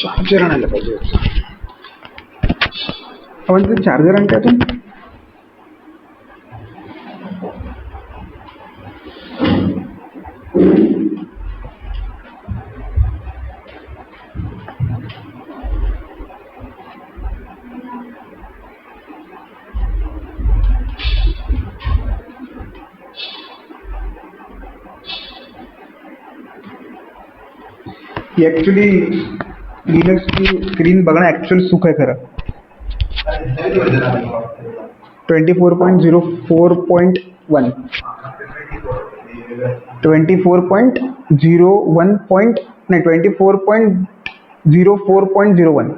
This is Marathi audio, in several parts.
चार्जर आणायला पाहिजे. आपण ते चार्जर आणता तू ऍक्च्युली लिनक्सची स्क्रीन बघणं ऍक्च्युअल सुख आहे खरं. 24.04.1 24.01 नाही 24.04.01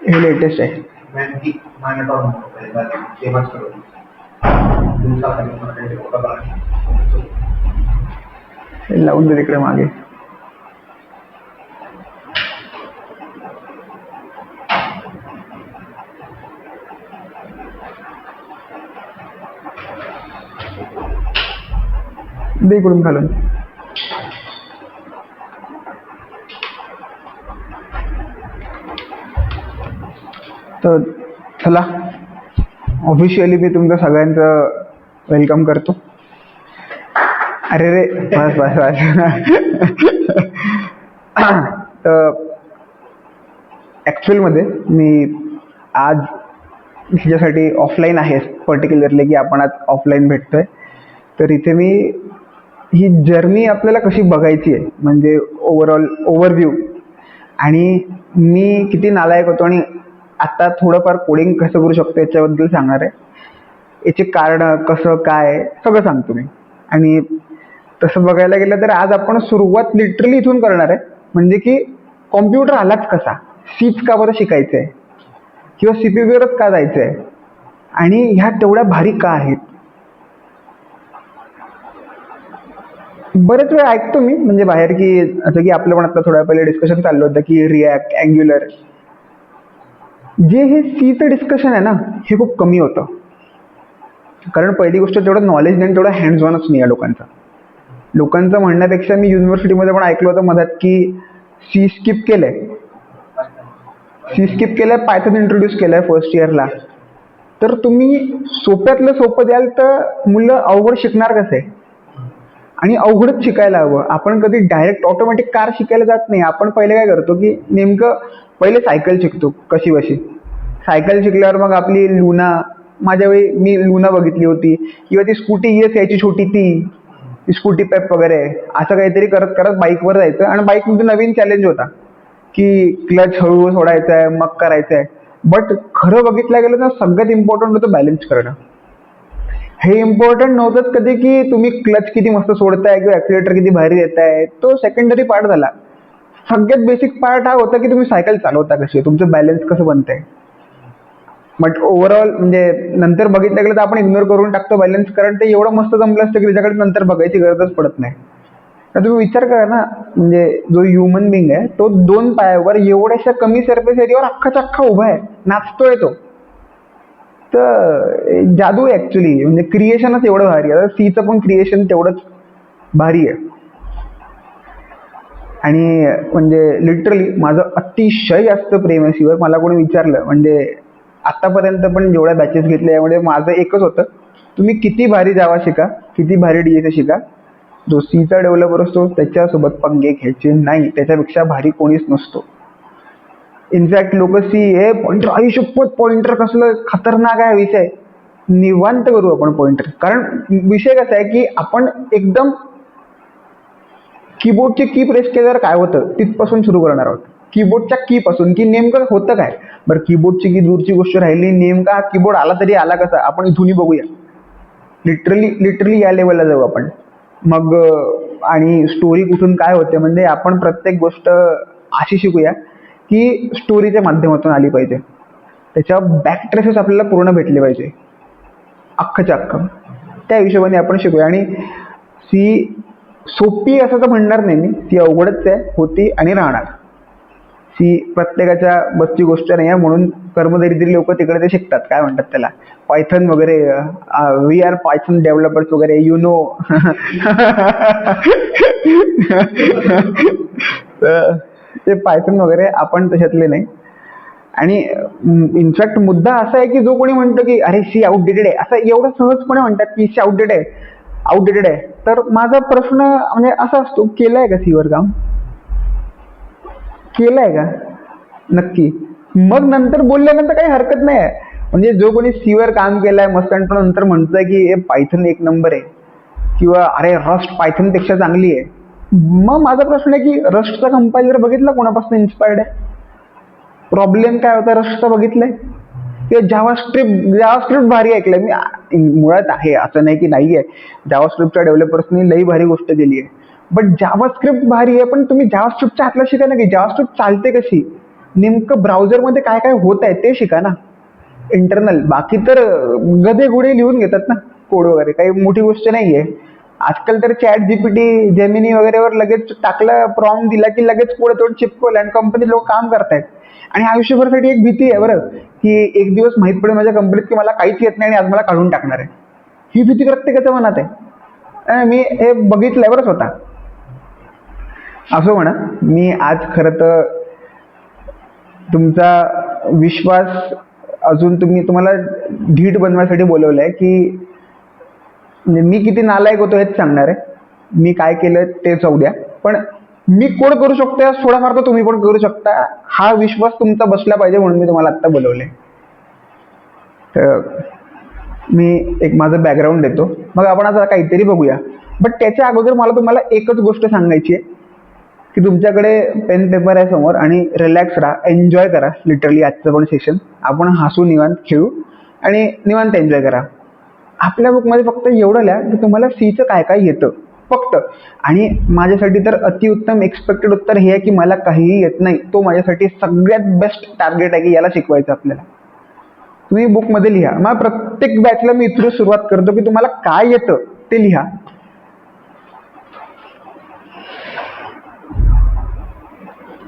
हे लेटेस्ट आहे. हे लावून दे तिकडे मागे. दे इकडून घालून. तर चला, ऑफिशियली मी तुमचं सगळ्यांचं वेलकम करतो. अरे रे बस बस बस. तर ॲक्च्युअलमध्ये मी आज ह्याच्यासाठी ऑफलाईन आहे, पर्टिक्युलरली की आपण आज ऑफलाईन भेटतोय. तर इथे मी ही जर्नी आपल्याला कशी बघायची आहे म्हणजे ओव्हरऑल ओव्हरव्ह्यू, आणि मी किती नालायक होतो आणि आता थोडंफार कोडिंग कसं करू शकतो याच्याबद्दल सांगणार आहे. याचे कारण कसं काय सगळं सांगतो मी. आणि तसं बघायला गेलं तर आज आपण सुरुवात लिटरली इथून करणार आहे, म्हणजे की कॉम्प्युटर आलाच कसा, सीच का बरं शिकायचं आहे किंवा सीपीयूवरच का जायचं आहे आणि ह्या तेवढ्या भारी का आहेत. बरेच वेळ ऐकतो मी म्हणजे बाहेर की असं की आपलं पण आता थोड्या पहिले डिस्कशन चाललं होतं की रिॲक्ट, अँग्युलर, जे हे सीचं डिस्कशन आहे ना हे खूप कमी होतं. कारण पहिली गोष्ट तेवढं नॉलेज नाही, तेवढं हँड्स ऑनच नाही आहे लोकांचं म्हणण्यापेक्षा मी युनिव्हर्सिटीमध्ये पण ऐकलं होतं मधात की सी स्किप केलंय, पायथन इंट्रोड्यूस केलंय फर्स्ट इयरला. तर तुम्ही सोप्यातलं सोपं द्याल तर मुलं अवघड शिकणार कसे, आणि अवघडच शिकायला हवं. आपण कधी डायरेक्ट ऑटोमॅटिक कार शिकायला जात नाही. आपण पहिले काय करतो की नेमकं पहिले सायकल शिकतो कशी बशी. सायकल शिकल्यावर मग आपली लुना, माझ्या वेळी मी लुना बघितली होती, किंवा ती स्कूटी येस यायची छोटी ती स्कूटी पेप वगैरे, असं काहीतरी करत करत बाईकवर जायचं. आणि बाईकमध्ये नवीन चॅलेंज होता की क्लच हळूहळू सोडायचा आहे, मग करायचं आहे. बट खरं बघितलं गेलं तर सगळ्यात इम्पॉर्टंट होतं बॅलन्स करणं. हे इम्पॉर्टंट नव्हतंच कधी की तुम्ही क्लच किती मस्त सोडताय किंवा ॲक्सिलेटर किती भारी देताय, तो सेकंडरी पार्ट झाला. सगळ्यात बेसिक पार्ट हा होता की तुम्ही सायकल चालवता कशी, तुमचं बॅलन्स कसं बनतंय. बट ओव्हरऑल म्हणजे नंतर बघितलं गेलं तर आपण इग्नोर करून टाकतो बॅलन्स, कारण ते एवढं मस्त जमलं असतं की त्याच्याकडे नंतर बघायची गरजच पडत नाही. तर तुम्ही विचार करा ना, म्हणजे जो ह्युमन बिंग आहे तो 2 पायावर एवढ्याशा कमी सरफेस एरियावर अख्खाच्या अख्खा उभा आहे, नाचतोय तो. तर जादू आहे ॲक्च्युली, म्हणजे क्रिएशनच एवढं भारी आहे. सीचं पण क्रिएशन तेवढंच भारी आहे. आणि म्हणजे लिटरली माझं अतिशय जास्त प्रेम आहे सीवर. मला कोणी विचारलं म्हणजे आतापर्यंत पण जेवढ्या बॅचेस घेतल्या यामध्ये माझं एकच होतं, तुम्ही किती भारी जावा शिका, किती भारी डीएसए शिका, जो सीचा डेव्हलपर असतो त्याच्यासोबत पंगे घ्यायचे नाही. त्याच्यापेक्षा भारी कोणीच नसतो. इनफॅक्ट लोक सी हे पॉइंटर, आयुष्यपत पॉइंटर कसलं खतरनाक आहे विषय, निवांत करू आपण पॉइंटर. कारण विषय कसा आहे की आपण एकदम कीबोर्डची की प्रेस केल्यावर काय होतं तिथपासून सुरू करणार आहोत. कीबोर्डच्या की पासून की नेमकं होतं काय. बरं, कीबोर्डची की दूरची गोष्ट राहिली, नेमका कीबोर्ड आला तरी आला कसा आपण इथूनही बघूया. लिटरली या लेवलला जाऊ आपण. मग आणि स्टोरी कुठून काय होते म्हणजे आपण प्रत्येक गोष्ट अशी शिकूया की स्टोरीच्या माध्यमातून आली पाहिजे, त्याच्यावर बॅक ट्रेसेस आपल्याला पूर्ण भेटले पाहिजे अख्खच्या अख्खं. त्या हिशोबाने आपण शिकूया. आणि सी सोपी असं तर म्हणणार नाही मी, सी अवघडच आहे, होती आणि राहणार. सी प्रत्येकाच्या बसची गोष्ट नाही आहे, म्हणून कर्मदरिद्री लोक तिकडे ते शिकतात, काय म्हणतात त्याला, पायथन वगैरे. वी आर पायथन डेव्हलपर्स वगैरे, यु नो. तर ते पायथन वगैरे आपण तशातले नाही. आणि इनफॅक्ट मुद्दा असा आहे की जो कोणी म्हणतो की अरे सी आउटडेटेड आहे, असं एवढं सहजपणे म्हणतात की सी आउटडेटेड आहे, तर माझा प्रश्न म्हणजे असा असतो, केलाय का सीवर काम? केलाय का नक्की? मग नंतर बोलल्यानंतर काही हरकत नाही आहे. म्हणजे जो कोणी सीवर काम केलंय मस्त आणि तो नंतर म्हणतोय की हे पायथन एक नंबर आहे, किंवा अरे रस्ट पायथन पेक्षा चांगली आहे, मग माझा प्रश्न आहे की रस्टचा कंपायलर बघितला कोणापासून इन्स्पायर्ड आहे? प्रॉब्लेम काय होता रस्टचा बघितलाय? किंवा जावास्क्रिप्ट भारी ऐकलंय मी, मुळात आहे असं नाही की नाही आहे, जावास्क्रिप्टच्या डेव्हलपर्सनी लई भारी गोष्ट केली आहे. बट जावास्क्रिप्ट भारी आहे, पण तुम्ही जावास्क्रिप्टच्या आतला शिका ना, की जावास्क्रिप्ट चालते कशी, नेमकं ब्राउझरमध्ये काय काय होत आहे ते शिका ना, इंटरनल. बाकी तर गधे गुडे लिहून घेतात ना कोड वगैरे, काही मोठी गोष्ट नाही आहे. आजकाल तर चॅट जीपीटी जेमिनी वगैरेवर लगेच टाकलं, प्रॉम्प्ट दिला की लगेच कोड तोड चिपकवलं आणि कंपनी लोक काम करतायत. आणि आयुष्यभरासाठी एक भीती आहे बरं, की एक दिवस माहीत पडेल माझ्या कंपनीत की मला काहीच येत नाही आणि आज मला काढून टाकणार आहे. ही भीती प्रत्येकाच्या मनात आहे. मी हे बघितलंय बरं स्वतः. असं म्हणा, मी आज खरं तर तुमचा विश्वास अजून तुम्हाला धीट बनवायसाठी बोलवलंय, की म्हणजे मी किती नालायक होतो हेच सांगणार आहे. मी काय केलं ते जाऊ द्या, पण मी कोड करू शकतो यात थोडाफार तर तुम्ही पण करू शकता, हा विश्वास तुमचा बसला पाहिजे म्हणून मी तुम्हाला आत्ता बोलवले. तर मी एक माझं बॅकग्राऊंड देतो, मग आपण आता काहीतरी बघूया. बट त्याच्या अगोदर मला तुम्हाला एकच गोष्ट सांगायची आहे, की तुमच्याकडे पेन पेपर आहे समोर आणि रिलॅक्स राहा, एन्जॉय करा. लिटरली आजचं पण सेशन आपण हसू, निवांत खेळू आणि निवांत एन्जॉय करा. आपल्या बुकमध्ये फक्त एवढं लिहा की तुम्हाला सीचं काय काय येतं फक्त. आणि माझ्यासाठी तर अतिउत्तम एक्सपेक्टेड उत्तर हे आहे की मला काहीही येत नाही, तो माझ्यासाठी सगळ्यात बेस्ट टार्गेट आहे की याला शिकवायचं आपल्याला. तुम्ही बुकमध्ये लिहा. मग प्रत्येक बॅचला मी इथून सुरुवात करतो की तुम्हाला काय येतं ते लिहा.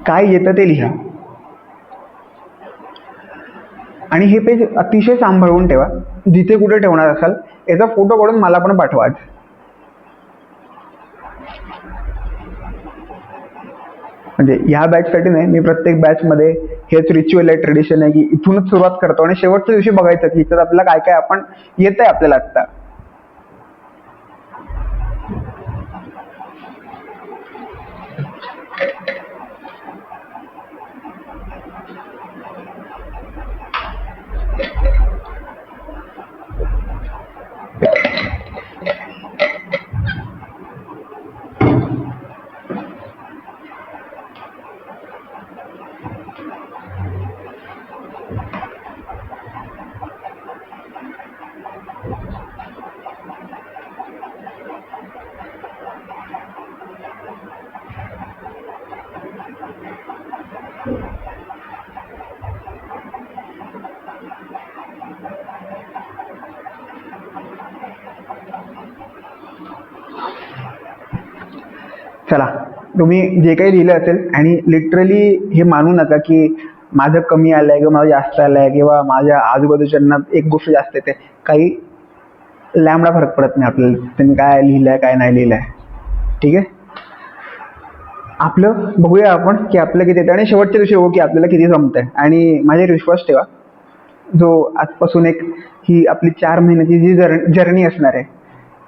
काय येतं ते लिहा. आणि हे पेज अतिशय सांभाळून ठेवा. जिथे कुठे ठेवणार असाल याचा फोटो काढून मला पण पाठवा आज. म्हणजे ह्या बॅचसाठी नाही, मी प्रत्येक बॅचमध्ये हेच रिच्युअल आहे, ट्रेडिशन आहे की इथूनच सुरुवात करतो आणि शेवटच्या दिवशी बघायचं की इथं आपल्याला काय काय आपण येत आहे आपल्याला आत्ता. चला, तुम्ही जे काही लिहिलं असेल, आणि लिटरली हे मानू नका की माझं कमी आलंय किंवा माझं जास्त आलंय किंवा माझ्या आजूबाजूच्यांना एक गोष्ट जास्त येते, काही लॅमडा फरक पडत नाही आपल्याला त्यांनी काय लिहिलंय काय नाही लिहिलंय. ठीक आहे, आपलं बघूया आपण की आपलं किती येतं आणि शेवटच्या दिवशी बघू की आपल्याला किती जमतंय. आणि माझ्यावर विश्वास ठेवा, जो आजपासून ही आपली 4 महिन्याची जी जर्नी असणार आहे,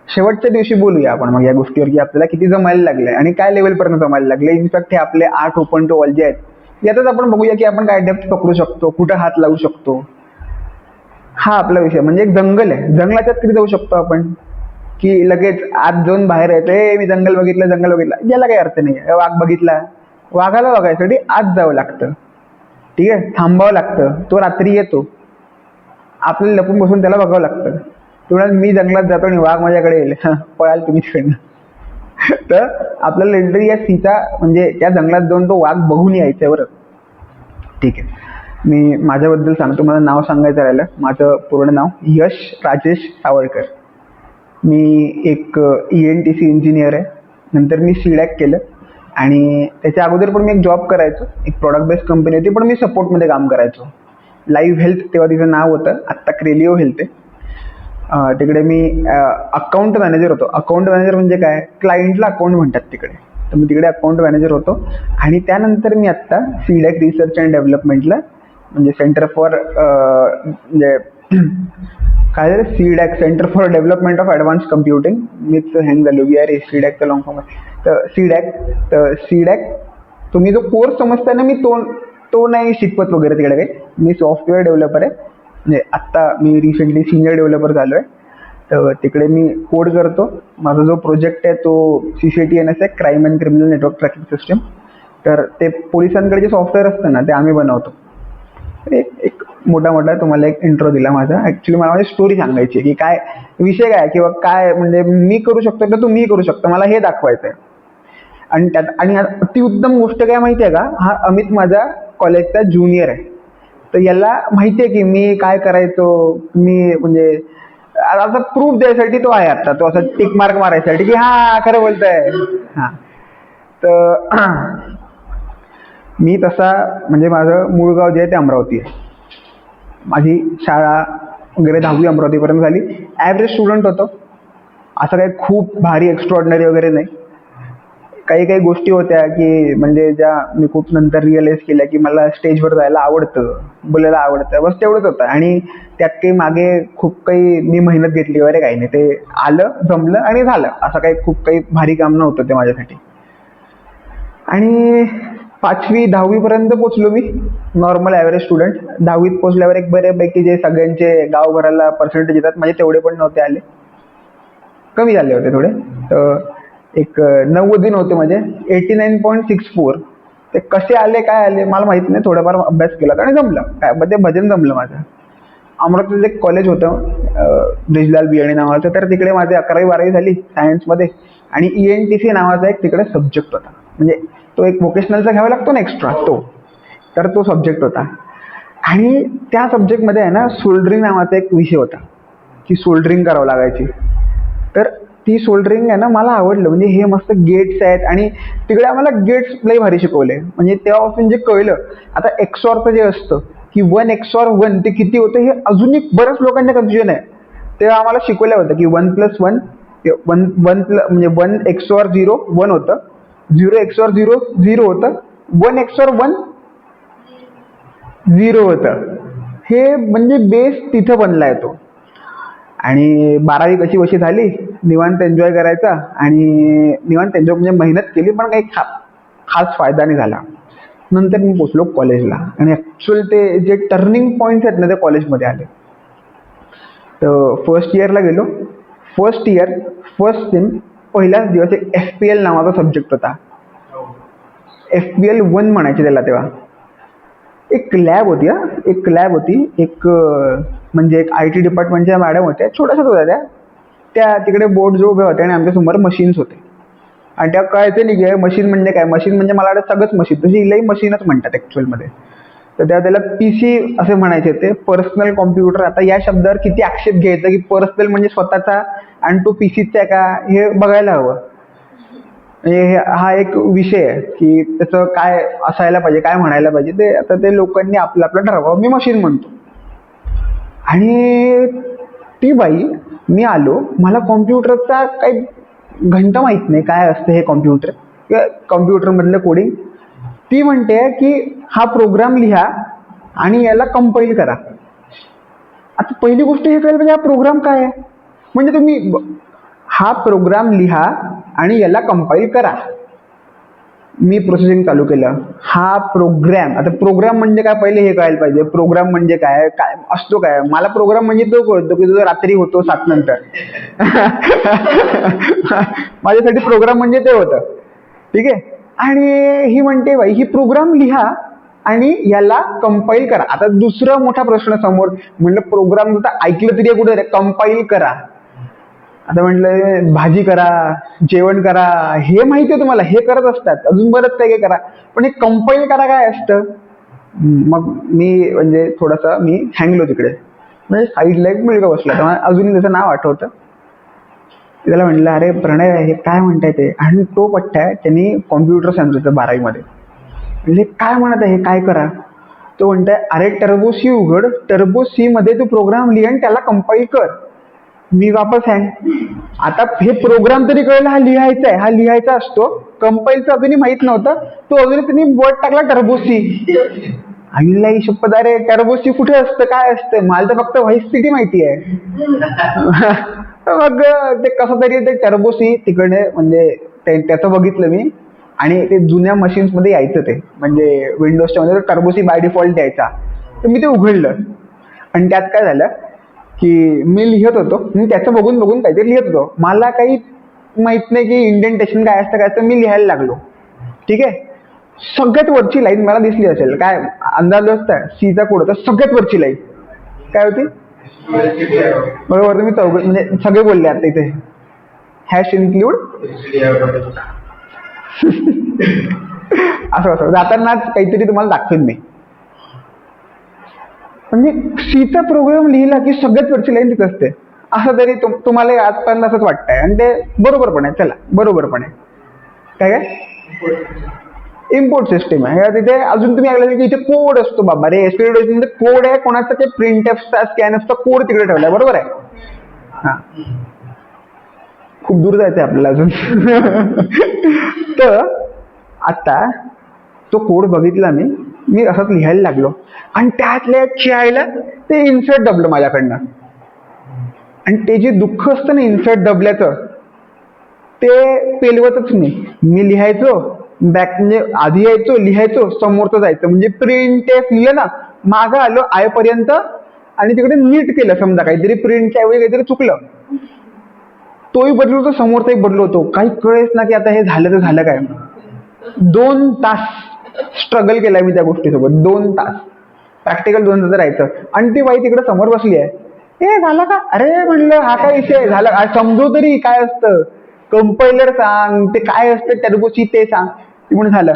शेवटच्या दिवशी बोलूया आपण मग या गोष्टीवर की आपल्याला किती जमायला लागलंय आणि काय लेवलपर्यंत जमायला लागले. इनफॅक्ट हे आपले 8 ओपन टू ऑल जे आहेत यातच आपण बघूया की आपण काय डेप्थ पकडू शकतो, कुठं हात लावू शकतो. हा आपला विषय. म्हणजे एक जंगल आहे, जंगलाच्यात किती जाऊ शकतो आपण, की लगेच आत जाऊन बाहेर यायचं, मी जंगल बघितलं, याला काही अर्थ नाही. वाघ बघितला, वाघाला बघायसाठी आत जावं लागतं. ठीक आहे, थांबावं लागतं, तो रात्री येतो, आपल्याला लपून बसून त्याला बघावं लागतं. तेवढ्यात मी जंगलात जातो आणि वाघ माझ्याकडे येईल, पळाल तुम्ही तिकडनं. तर आपल्याला लिटरली या सीचा म्हणजे त्या जंगलात जाऊन तो वाघ बघून यायचंय बरं. ठीक आहे, मी माझ्याबद्दल सांगतो. मला नाव सांगायचं राहिलं. माझं पूर्ण नाव यश राजेश सावळकर. मी एक ENTC इंजिनियर आहे. नंतर मी CDAC केलं आणि त्याच्या अगोदर पण मी एक जॉब करायचो. एक प्रॉडक्ट बेस्ड कंपनी होती, पण मी सपोर्टमध्ये काम करायचो. लाईव्ह हेल्थ तेव्हा तिचं नाव होतं, आत्ता क्रेलिओ हेल्थ आहे. तिकडे मी अकाउंट मॅनेजर होतो. अकाउंट मॅनेजर म्हणजे काय, क्लायंटला अकाउंट म्हणतात तिकडे. तर मी तिकडे अकाउंट मॅनेजर होतो. आणि त्यानंतर मी आत्ता CDAC रिसर्च अँड डेव्हलपमेंटला, म्हणजे सेंटर फॉर म्हणजे काय झालं, CDAC centre for development of advance computing, मीच हँग झालो VRA, CDACचा लॉंग फॉर्म आहे. तर CDAC तुम्ही जो कोर्स समजताय ना, मी तो नाही शिकवत वगैरे तिकडे काही. मी सॉफ्टवेअर डेव्हलपर आहे, म्हणजे आत्ता मी रिसेंटली सिनियर डेव्हलपर झालो आहे. तर तिकडे मी कोड करतो. माझा जो प्रोजेक्ट आहे तो CCTNS आहे, crime and criminal network tracking system. तर ते पोलिसांकडे जे सॉफ्टवेअर असतं ना, ते आम्ही बनवतो. एक मोठा तुम्हाला एक इंट्रो दिला माझा. ॲक्च्युली मला माझी स्टोरी सांगायची आहे की काय विषय काय, किंवा काय म्हणजे मी करू शकतो तर तुम्हीही करू शकता, मला हे दाखवायचं आहे. आणि ती उत्तम गोष्ट काय माहिती आहे का, हा अमित माझा कॉलेजचा ज्युनियर आहे. तर याला माहिती आहे की मी काय करायचो. मी म्हणजे आता प्रूफ द्यायसाठी तो आहे, आता तो असं टिक मार्क मारायसाठी की हा खरं बोलतोय. हा, तर मी तसा म्हणजे माझं मूळ गाव जे आहे ते अमरावती आहे. माझी शाळा वगैरे 10वी अमरावतीपर्यंत झाली. ॲव्हरेज स्टुडंट होतो, असं काही खूप भारी एक्स्ट्रॉर्डनरी वगैरे नाही. काही गोष्टी होत्या की म्हणजे ज्या मी खूप नंतर रिअलाईज केल्या की मला स्टेजवर जायला आवडतं, बोलायला आवडतं, बस तेवढंच होतं. आणि त्यात काही मागे खूप काही मी मेहनत घेतली वगैरे काही नाही. ते आलं, जमलं आणि झालं. असं खूप काही भारी काम नव्हतं ते माझ्यासाठी. आणि 5वी 10वीपर्यंत पोचलो मी, नॉर्मल ॲव्हरेज स्टुडंट. 10वीत पोचल्यावर एक बऱ्यापैकी जे सगळ्यांचे गावभराला पर्सेंटेज येतात, माझे तेवढे पण नव्हते आले, कमी झाले होते थोडे. तर एक 90 होते माझे, 89.64. ते कसे आले काय आले मला माहीत नाही. थोडाफार अभ्यास केला आणि जमलं, काय ते भजन जमलं माझं. अमरावतीचं एक कॉलेज होतं ब्रिजलाल बियाणे नावाचं, तर तिकडे माझे 11वी 12वी झाली सायन्समध्ये. आणि ENTC नावाचा एक तिकडे सब्जेक्ट होता, म्हणजे तो एक व्होकेशनलचा घ्यावा लागतो ना एक्स्ट्रा, तर तो सब्जेक्ट होता. आणि त्या सब्जेक्टमध्ये आहे ना, सोल्डरिंग नावाचा एक विषय होता की सोल्डरिंग करावं लागायची. तर ती सोल्डरिंग आहे ना मला आवडलं, म्हणजे हे मस्त गेट्स आहेत. आणि तिकडे आम्हाला गेट्स लई भारी शिकवले. म्हणजे तेव्हापासून जे कळलं, आता XORचं जे असतं की 1 XOR 1 ते किती होतं, हे अजूनही बऱ्याच लोकांना कन्फ्युजन आहे. तेव्हा आम्हाला शिकवलं होतं की 1+1 म्हणजे 1 XOR 0 1 होतं, 0 XOR 0 0 होतं, 1 XOR 1 0 होतं. हे म्हणजे बेस तिथं बनला आहे तो. आणि 12वी कशी बशी झाली, निवांत एन्जॉय करायचा. आणि निवांत एन्जॉय म्हणजे मेहनत केली, पण काही खास फायदा नाही झाला. नंतर मी पोचलो कॉलेजला, आणि ॲक्च्युअल ते जे टर्निंग पॉईंट्स आहेत ना, ते कॉलेजमध्ये आले. तर फर्स्ट इयरला गेलो. फर्स्ट सेम पहिलाच दिवस एक FPL नावाचा सब्जेक्ट होता. FPL 1 म्हणायचे त्याला तेव्हा. एक लॅब होती. म्हणजे एक IT डिपार्टमेंटच्या मॅडम होत्या, छोट्याशाच होत्या त्या तिकडे बोर्ड जो उभे होते आणि आमच्यासमोर मशीन्स होते. आणि त्या कळायचे नाही की मशीन म्हणजे काय. मशीन म्हणजे मला वाटतं सगळंच मशीन, तशी हिलाही मशीनच म्हणतात ॲक्च्युअलमध्ये. तर त्याला PC असे म्हणायचे, ते पर्सनल कॉम्प्युटर. आता या शब्दावर किती आक्षेप घ्यायचा की पर्सनल म्हणजे स्वतःचा आणि तो PCचा आहे का, हे बघायला हवं. म्हणजे हा एक विषय आहे की त्याचं काय असायला पाहिजे, काय म्हणायला पाहिजे. ते आता ते लोकांनी आपलं ठरवावं. मी मशीन म्हणतो. आणि ती बाई, मी आलो, मला कॉम्प्युटरचा काही घंटा माहीत नाही काय असतं हे कॉम्प्युटर किंवा कॉम्प्युटरमधलं कोडिंग. ती म्हणते की हा प्रोग्राम लिहा आणि याला कंपाईल करा. आता पहिली गोष्ट हे कळलं पाहिजे, हा प्रोग्राम काय आहे. म्हणजे तुम्ही हा प्रोग्राम लिहा आणि याला कंपाईल करा. मी प्रोसेसिंग चालू केलं. हा प्रोग्राम, आता प्रोग्राम म्हणजे काय पहिले हे कळायला पाहिजे. प्रोग्राम म्हणजे काय असतो काय. मला प्रोग्राम म्हणजे तो कळतो की जो रात्री होतो 7 नंतर. माझ्यासाठी प्रोग्राम म्हणजे ते होतं, ठीक आहे. आणि ही म्हणते बाई, ही प्रोग्राम लिहा आणि याला कंपाईल करा. आता दुसरा मोठा प्रश्न समोर. म्हणलं प्रोग्राम ऐकलं तरी कुठे, कंपाईल करा. आता म्हटलं भाजी करा, जेवण करा, हे माहिती आहे तुम्हाला, हे करत असतात. अजून बरंच काही करा, पण हे कंपाईल करा काय असतं. मग मी म्हणजे थोडासा मी हँगलो तिकडे. म्हणजे साईडला एक मुलगा बसला, तेव्हा अजूनही त्याचं नाव आठवतं. त्याला म्हटलं, अरे प्रणय, हे काय म्हणताय ते. आणि तो पट्टा आहे, त्यांनी कॉम्प्युटर सायन्स होतं 12वीमध्ये. म्हणजे काय म्हणत आहे, हे काय करा. तो म्हणताय, अरे टर्बो C उघड, टर्बो C मध्ये तू प्रोग्राम लिह आणि त्याला कंपाईल कर. मी वापस हँग. आता हे प्रोग्राम तरी कळलं, हा लिहायचा आहे, हा लिहायचा असतो. कंपाईलचं अजूनही माहित नव्हतं. तो अजूनही त्यांनी वर्ड टाकला टर्बोसी. आईला ही शपथ, अरे टर्बोसी कुठे असतं, काय असतं? मला तर फक्त व्हाईस सिटी माहिती आहे. मग ते कसं तरी ते टर्बोसी तिकडे म्हणजे त्याचं बघितलं मी. आणि ते जुन्या मशीन्स मध्ये यायचं, ते म्हणजे विंडोजच्या मध्ये टर्बोसी बाय डिफॉल्ट यायचा. तर मी ते उघडलं आणि त्यात काय झालं की मी लिहित होतो, मी त्याचं बघून बघून काहीतरी लिहित होतो. मला काही माहित नाही की इंडेंटेशन काय असतं, काय असतं. मी लिहायला लागलो. ठीक आहे. सगळ्यात वरची लाईन मला दिसली असेल, काय अंदाज असता सीचा कोड होता, सगळ्यात वरची लाईन काय होती? बरोबर. तुम्ही म्हणजे सगळे बोलले आता इथे हॅश इन्क्लूड असं असं जातानाच काहीतरी तुम्हाला दाखवेन मी. म्हणजे सीचा प्रोग्राम लिहिला की सगळ्यात वरची लाईन तिथे असते. असं तरी तुम्हाला आजपर्यंत असंच वाटतंय, आणि ते बरोबर पण आहे. चला, बरोबर पण आहे. काय काय इम्पोर्ट सिस्टीम आहे तिथे. अजून तुम्ही ऐकलं की इथे कोड असतो. बाबा रे, एसपीडीओ मध्ये कोड आहे कोणाचा, ते प्रिंट एफचा स्कॅनएफचा कोड तिकडे ठेवलाय. बरोबर आहे. हा, खूप दूर जायचंय आपल्याला अजून. तर आता तो कोड बघितला मी असंच लिहायला लागलो, आणि त्यातल्या चियायला ते इन्सर्ट दबलं माझ्याकडनं. आणि ते जे दुःख असतं ना इन्सर्ट दबल्याचं, ते पेलवतच नाही. मी लिहायचो बॅक, म्हणजे आधी यायचो, लिहायचो, समोरचं जायचं. म्हणजे प्रिंट एफ लिहिलं ना, मागं आलो आय पर्यंत, आणि तिकडे नीट केलं. समजा काहीतरी प्रिंटच्या ऐवजी काहीतरी चुकलं, तोही बदलू होतो, समोरचाही बदलू होतो. काही कळेच ना की आता हे झालं तर झालं काय. 2 तास स्ट्रगल केलाय मी त्या गोष्टीसोबत. 2 तास प्रॅक्टिकल 2 तास राहायचं. आणि ती बाई तिकडे समोर बसली आहे. हे झालं का? अरे म्हणलं, हा काय विषय झाला? समजू तरी काय असतं, कंपायलर सांग, ते काय असतं टर्बोसी ते सांग. ती म्हणून झालं.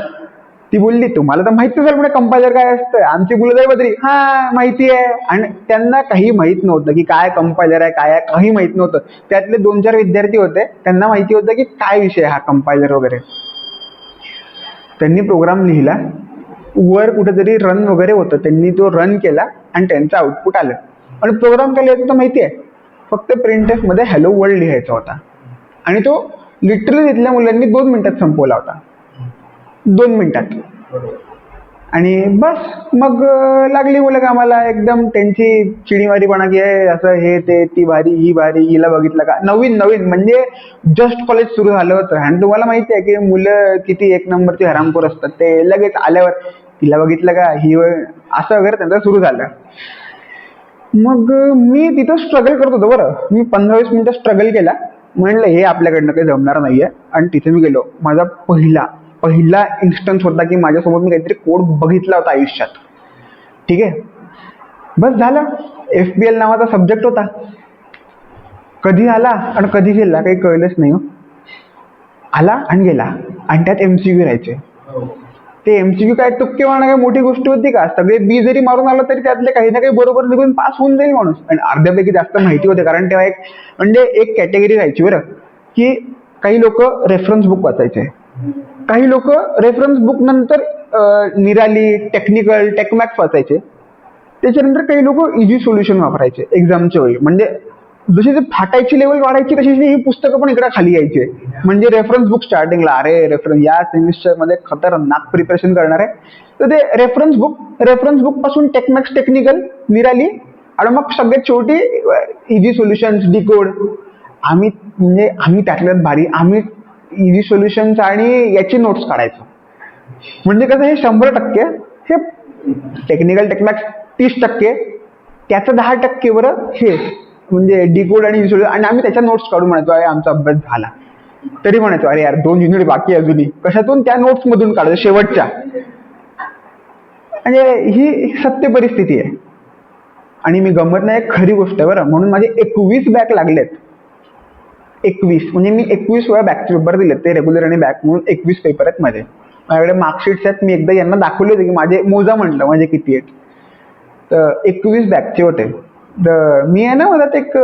ती बोलली, तुम्हाला तर माहिती असेल म्हणजे कंपायलर काय असतं. आमची मुलं जाई बदरी, हा माहिती आहे. आणि त्यांना काही माहित नव्हतं की काय कंपायलर आहे, काय आहे, काही माहित नव्हतं. त्यातले 2-4 विद्यार्थी होते, त्यांना माहिती होतं की काय विषय हा कंपायलर वगैरे. त्यांनी प्रोग्राम लिहिला, वर कुठेतरी रन वगैरे होतं, त्यांनी तो रन केला आणि त्यांचं आउटपुट आलं. आणि प्रोग्राम काय लिहायचा होता माहिती आहे? फक्त प्रिंट एफ मध्ये हॅलो वर्ल्ड लिहायचा होता. आणि तो लिटरली तिथल्या मुलांनी 2 मिनिटात संपवला होता. 2 मिनिटात. आणि बस मग लागली मुलं कामाला. एकदम त्यांची चिडीमारीपणा की असं हे ते, ती भारी, ही भारी, हिला बघितलं का. नवीन नवीन म्हणजे जस्ट कॉलेज सुरू झालं होतं. आणि तुम्हाला माहिती आहे की मुलं किती 1 नंबरची हरामखोर असतात. ते लगेच आल्यावर तिला बघितलं का, ही असं वगैरे त्यांचं सुरू झालं. मग मी तिथं स्ट्रगल करत होतो. बरं, मी 15-20 मिनिटं स्ट्रगल केला. म्हणलं हे आपल्याकडनं काही जमणार नाहीये. आणि तिथे मी गेलो. माझा पहिला इन्स्टन्स होता की माझ्यासोबत मी काहीतरी कोड बघितला होता आयुष्यात. ठीक आहे. बस झालं. FPL नावाचा सब्जेक्ट होता. कधी आला आणि कधी गेला काही कळलंच नाही. आला आणि गेला. आणि त्यात MCQ राहायचे. ते MCQ काय तुक्के मारणं काय मोठी गोष्ट होती का? सगळे बी जरी मारून आलं तरी त्यातले काही ना काही बरोबर निघून पास होऊन जाईल माणूस. आणि अर्ध्यापैकी जास्त माहिती होते, कारण तेव्हा एक कॅटेगरी राहायची बरं, की काही लोक रेफरन्स बुक वाचायचे, काही लोक रेफरन्स बुक नंतर निराली, टेक्निकल, टेकमॅक्स वाचायचे. त्याच्यानंतर काही लोक इझी सोल्युशन वापरायचे एक्झामच्या वेळी. म्हणजे जशी जी फाटायची लेवल वाढायची तशी ही पुस्तकं पण इकडे खाली यायचे. म्हणजे रेफरन्स बुक स्टार्टिंगला, अरे रेफरन्स या सेमिस्टर मध्ये खतरनाक प्रिपरेशन करणार आहे, तर ते रेफरन्स बुक पासून टेकमॅक्स, टेक्निकल, निराली, आणि मग सगळ्यात शेवटी इझी सोल्युशन्स, डिकोड. आम्ही त्यातल्यात भारी. आम्ही इझी सोल्युशन्स आणि याची नोट्स काढायचो. म्हणजे कसं, हे 100%, हे टेक्निकल टेकमॅक्स 30%, त्याचं 10% बरं हे म्हणजे डिकोड आणि इझी सोल्युशन. आणि आम्ही त्याच्या नोट्स काढून म्हणायचो अरे आमचा अभ्यास झाला. तरी म्हणायचो अरे यार 2 युनिट बाकी अजूनही, कशातून? त्या नोट्स मधून काढायचो शेवटच्या. म्हणजे ही सत्य परिस्थिती आहे. आणि मी गंमत नाही, एक खरी गोष्ट आहे बरं. म्हणून माझे 21 बॅक लागलेत. 21 म्हणजे मी 21 वेळा बॅकचे पेपर दिलेत. ते रेग्युलर आणि बॅक म्हणून 21 पेपर आहेत माझे. माझ्याकडे मार्कशीट्स आहेत. मी एकदा यांना दाखवले होते की माझे मोजा म्हटलं माझे किती आहेत. तर 21 बॅकचे होते. तर मी आहे ना, मला ते एक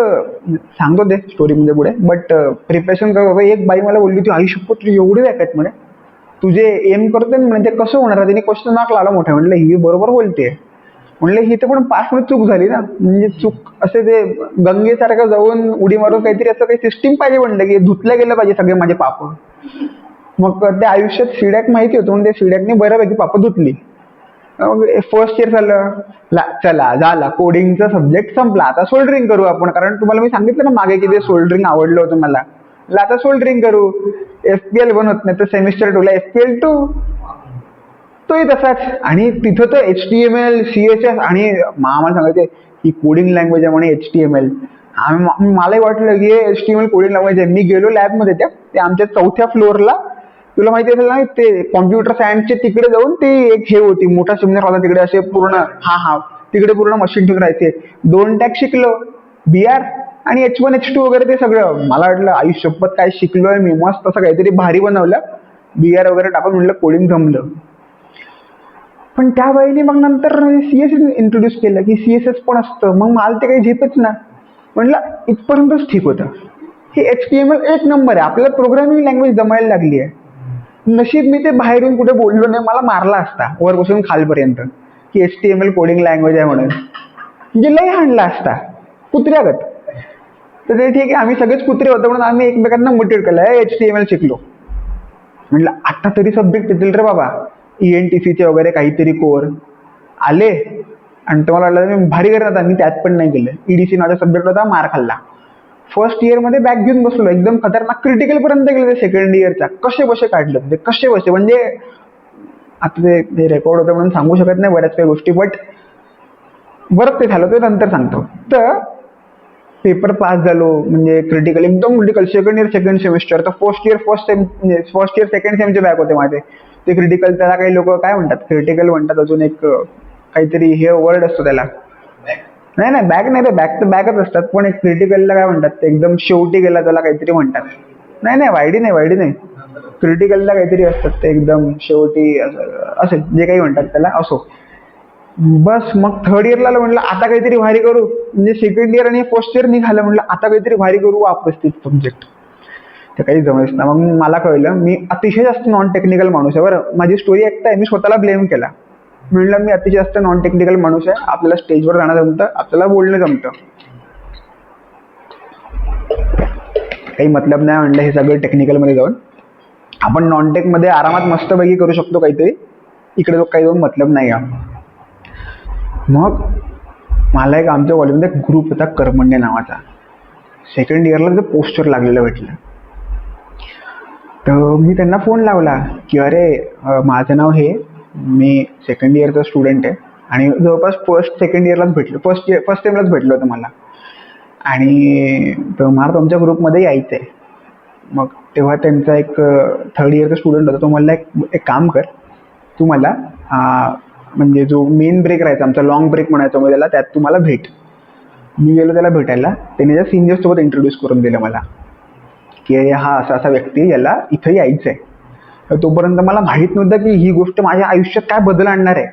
सांगतो ते स्टोरी म्हणजे पुढे. बट प्रिपरेशन करत होतो, एक बाई मला बोलली होती, आई शपथ तुझे एवढे बॅक आहेत म्हणे, तुझे एम करते म्हणे ते कसं होणार आहे. तिने क्वेश्चन मार्क लावला मोठा. म्हटलं ही बरोबर बोलते. म्हणलं ही तर पण पासमध्ये चूक झाली ना, म्हणजे चूक असे ते गंगेसारखं जाऊन उडी मारून काहीतरी असं काही सिस्टीम पाहिजे, म्हणलं की धुतलं गेलं पाहिजे सगळे माझे पाप. मग त्या आयुष्यात सिडॅक माहिती होतं म्हणून त्या सिडॅकने बऱ्यापैकी पाप धुतली. फर्स्ट इयर झालं, चला झाला कोडिंगचा सब्जेक्ट संपला, आता सोल्डरिंग करू आपण, कारण तुम्हाला मी सांगितलं ना मागे की ते सोल्डरिंग आवडलं होतं मला. आता सोल्डरिंग करू. FPL बनत नाही तर सेमिस्टर 2 ला FPL 2, तोही तसाच. आणि तिथं तर HTML CSS आणि आम्हाला सांगायचे ही कोडिंग लँग्वेज आहे म्हणे HTML. मलाही वाटलं की HTML कोडिंग लँग्वेज आहे. मी गेलो लॅबमध्ये ते आमच्या 4थ्या फ्लोअरला, तुला माहिती असेल ना ते कॉम्प्युटर सायन्सचे तिकडे जाऊन ते एक हे होती, मोठा सेमिनार होता तिकडे, असे पूर्ण तिकडे पूर्ण मशीन ठेवून राहायचे. 2 टॅग शिकलो, BR आणि H1 H2 वगैरे ते सगळं. मला वाटलं आयुष्यभर काय शिकलोय मी, मस्त असं काहीतरी भारी बनवलं, BR वगैरे टाकून म्हणलं कोडिंग जमलं. पण त्या बाईने मग नंतर CSS इंट्रोड्यूस केलं की CSS पण असतं. मग मला ते काही झेपच ना. म्हणलं इथपर्यंतच ठीक होतं. हे HTML एक नंबर आहे, आपल्याला प्रोग्रामिंग लँग्वेज जमायला लागली आहे. नशीब मी ते बाहेरून कुठे बोललो नाही, मला मारला असता वरपासून खालपर्यंत की HTML कोडिंग लँग्वेज आहे म्हणून, म्हणजे लय हाणला असता कुत्र्यागत. तर ते ठीक आहे, आम्ही सगळेच कुत्रे होतो म्हणून आम्ही एकमेकांना मोटिवेट केलं, HTML शिकलो. म्हटलं आता तरी सब्जेक्ट येतील रे बाबा, ENTCचे वगैरे काहीतरी कोर आले. आणि तुम्हाला वाटलं मी भारी करत होता, मी त्यात पण नाही केलं. EDC माझा सब्जेक्ट होता, मार खाल्ला. फर्स्ट इयर मध्ये बॅग घेऊन बसलो, एकदम खतरनाक क्रिटिकल पर्यंत गेले ते सेकंड इयरचा. कसे बसे काढलं ते, कसे बसे म्हणजे आता ते रेकॉर्ड होतं म्हणून सांगू शकत नाही बऱ्याच काही गोष्टी, बट बरंच ते झालं ते नंतर सांगतो. तर पेपर पास झालो, म्हणजे क्रिटिकल एकदम critical, second year second semester. तर फर्स्ट इयर सेकंड सेमचे बॅक होते माझे. ते क्रिटिकल त्याला काही लोक काय म्हणतात, क्रिटिकल म्हणतात, अजून एक काहीतरी हे वर्ड असतो त्याला. नाही बॅग नाही रे, बॅग तर बॅगच असतात, पण एक क्रिटिकलला काय म्हणतात ते एकदम शेवटी गेला त्याला काहीतरी म्हणतात. नाही वायडी नाही, क्रिटिकलला काहीतरी असतात ते एकदम शेवटी, असं जे काही म्हणतात त्याला असो. बस मग थर्ड इयरला म्हटलं आता काहीतरी भारी करू, म्हणजे सेकंड इयर आणि फर्स्ट इयर निघालं, म्हटलं आता काहीतरी भारी करू, वापस तीच सब्जेक्ट. ते काही जमायच ना. मग मला कळलं मी अतिशय जास्त नॉन टेक्निकल माणूस आहे. बरं, माझी स्टोरी ऐकताय, मी स्वतःला ब्लेम केला. म्हणलं मी अतिशय जास्त नॉन टेक्निकल माणूस आहे, आपल्याला स्टेजवर जाणं जमतं, आपल्याला बोलणं जमतं, काही मतलब नाही म्हणलं हे सगळं टेक्निकल मध्ये जाऊन. आपण नॉन टेक मध्ये आरामात मस्तपैकी करू शकतो काहीतरी, इकडे काही जाऊन मतलब नाही का. मग मला एक आमच्या कॉलेजमध्ये ग्रुप होता कर्मण्य नावाचा, सेकंड इयरला ते पोस्टर लागलेलं भेटलं. तर मी त्यांना फोन लावला की अरे माझं नाव हे, मी सेकंड इयरचा स्टुडंट आहे आणि जवळपास फर्स्ट सेकंड इयरलाच भेटलो, फर्स्ट टाइमलाच भेटलो होतं मला, आणि तर मला तुमच्या ग्रुपमध्ये यायचं आहे. मग तेव्हा त्यांचा एक थर्ड इयरचा स्टुडंट होता, तो मला एक काम कर, तू मला म्हणजे जो मेन ब्रेक राहायचा आमचा, लॉंग ब्रेक म्हणायचं मग त्याला, त्यात तू मला भेट. मी गेलो त्याला भेटायला, त्याने त्या सिनियर्ससोबत इंट्रोड्यूस करून दिलं मला की हा असा व्यक्ती, याला इथं यायचं आहे. तोपर्यंत मला माहीत नव्हतं की ही गोष्ट माझ्या आयुष्यात काय बदल आणणार आहे,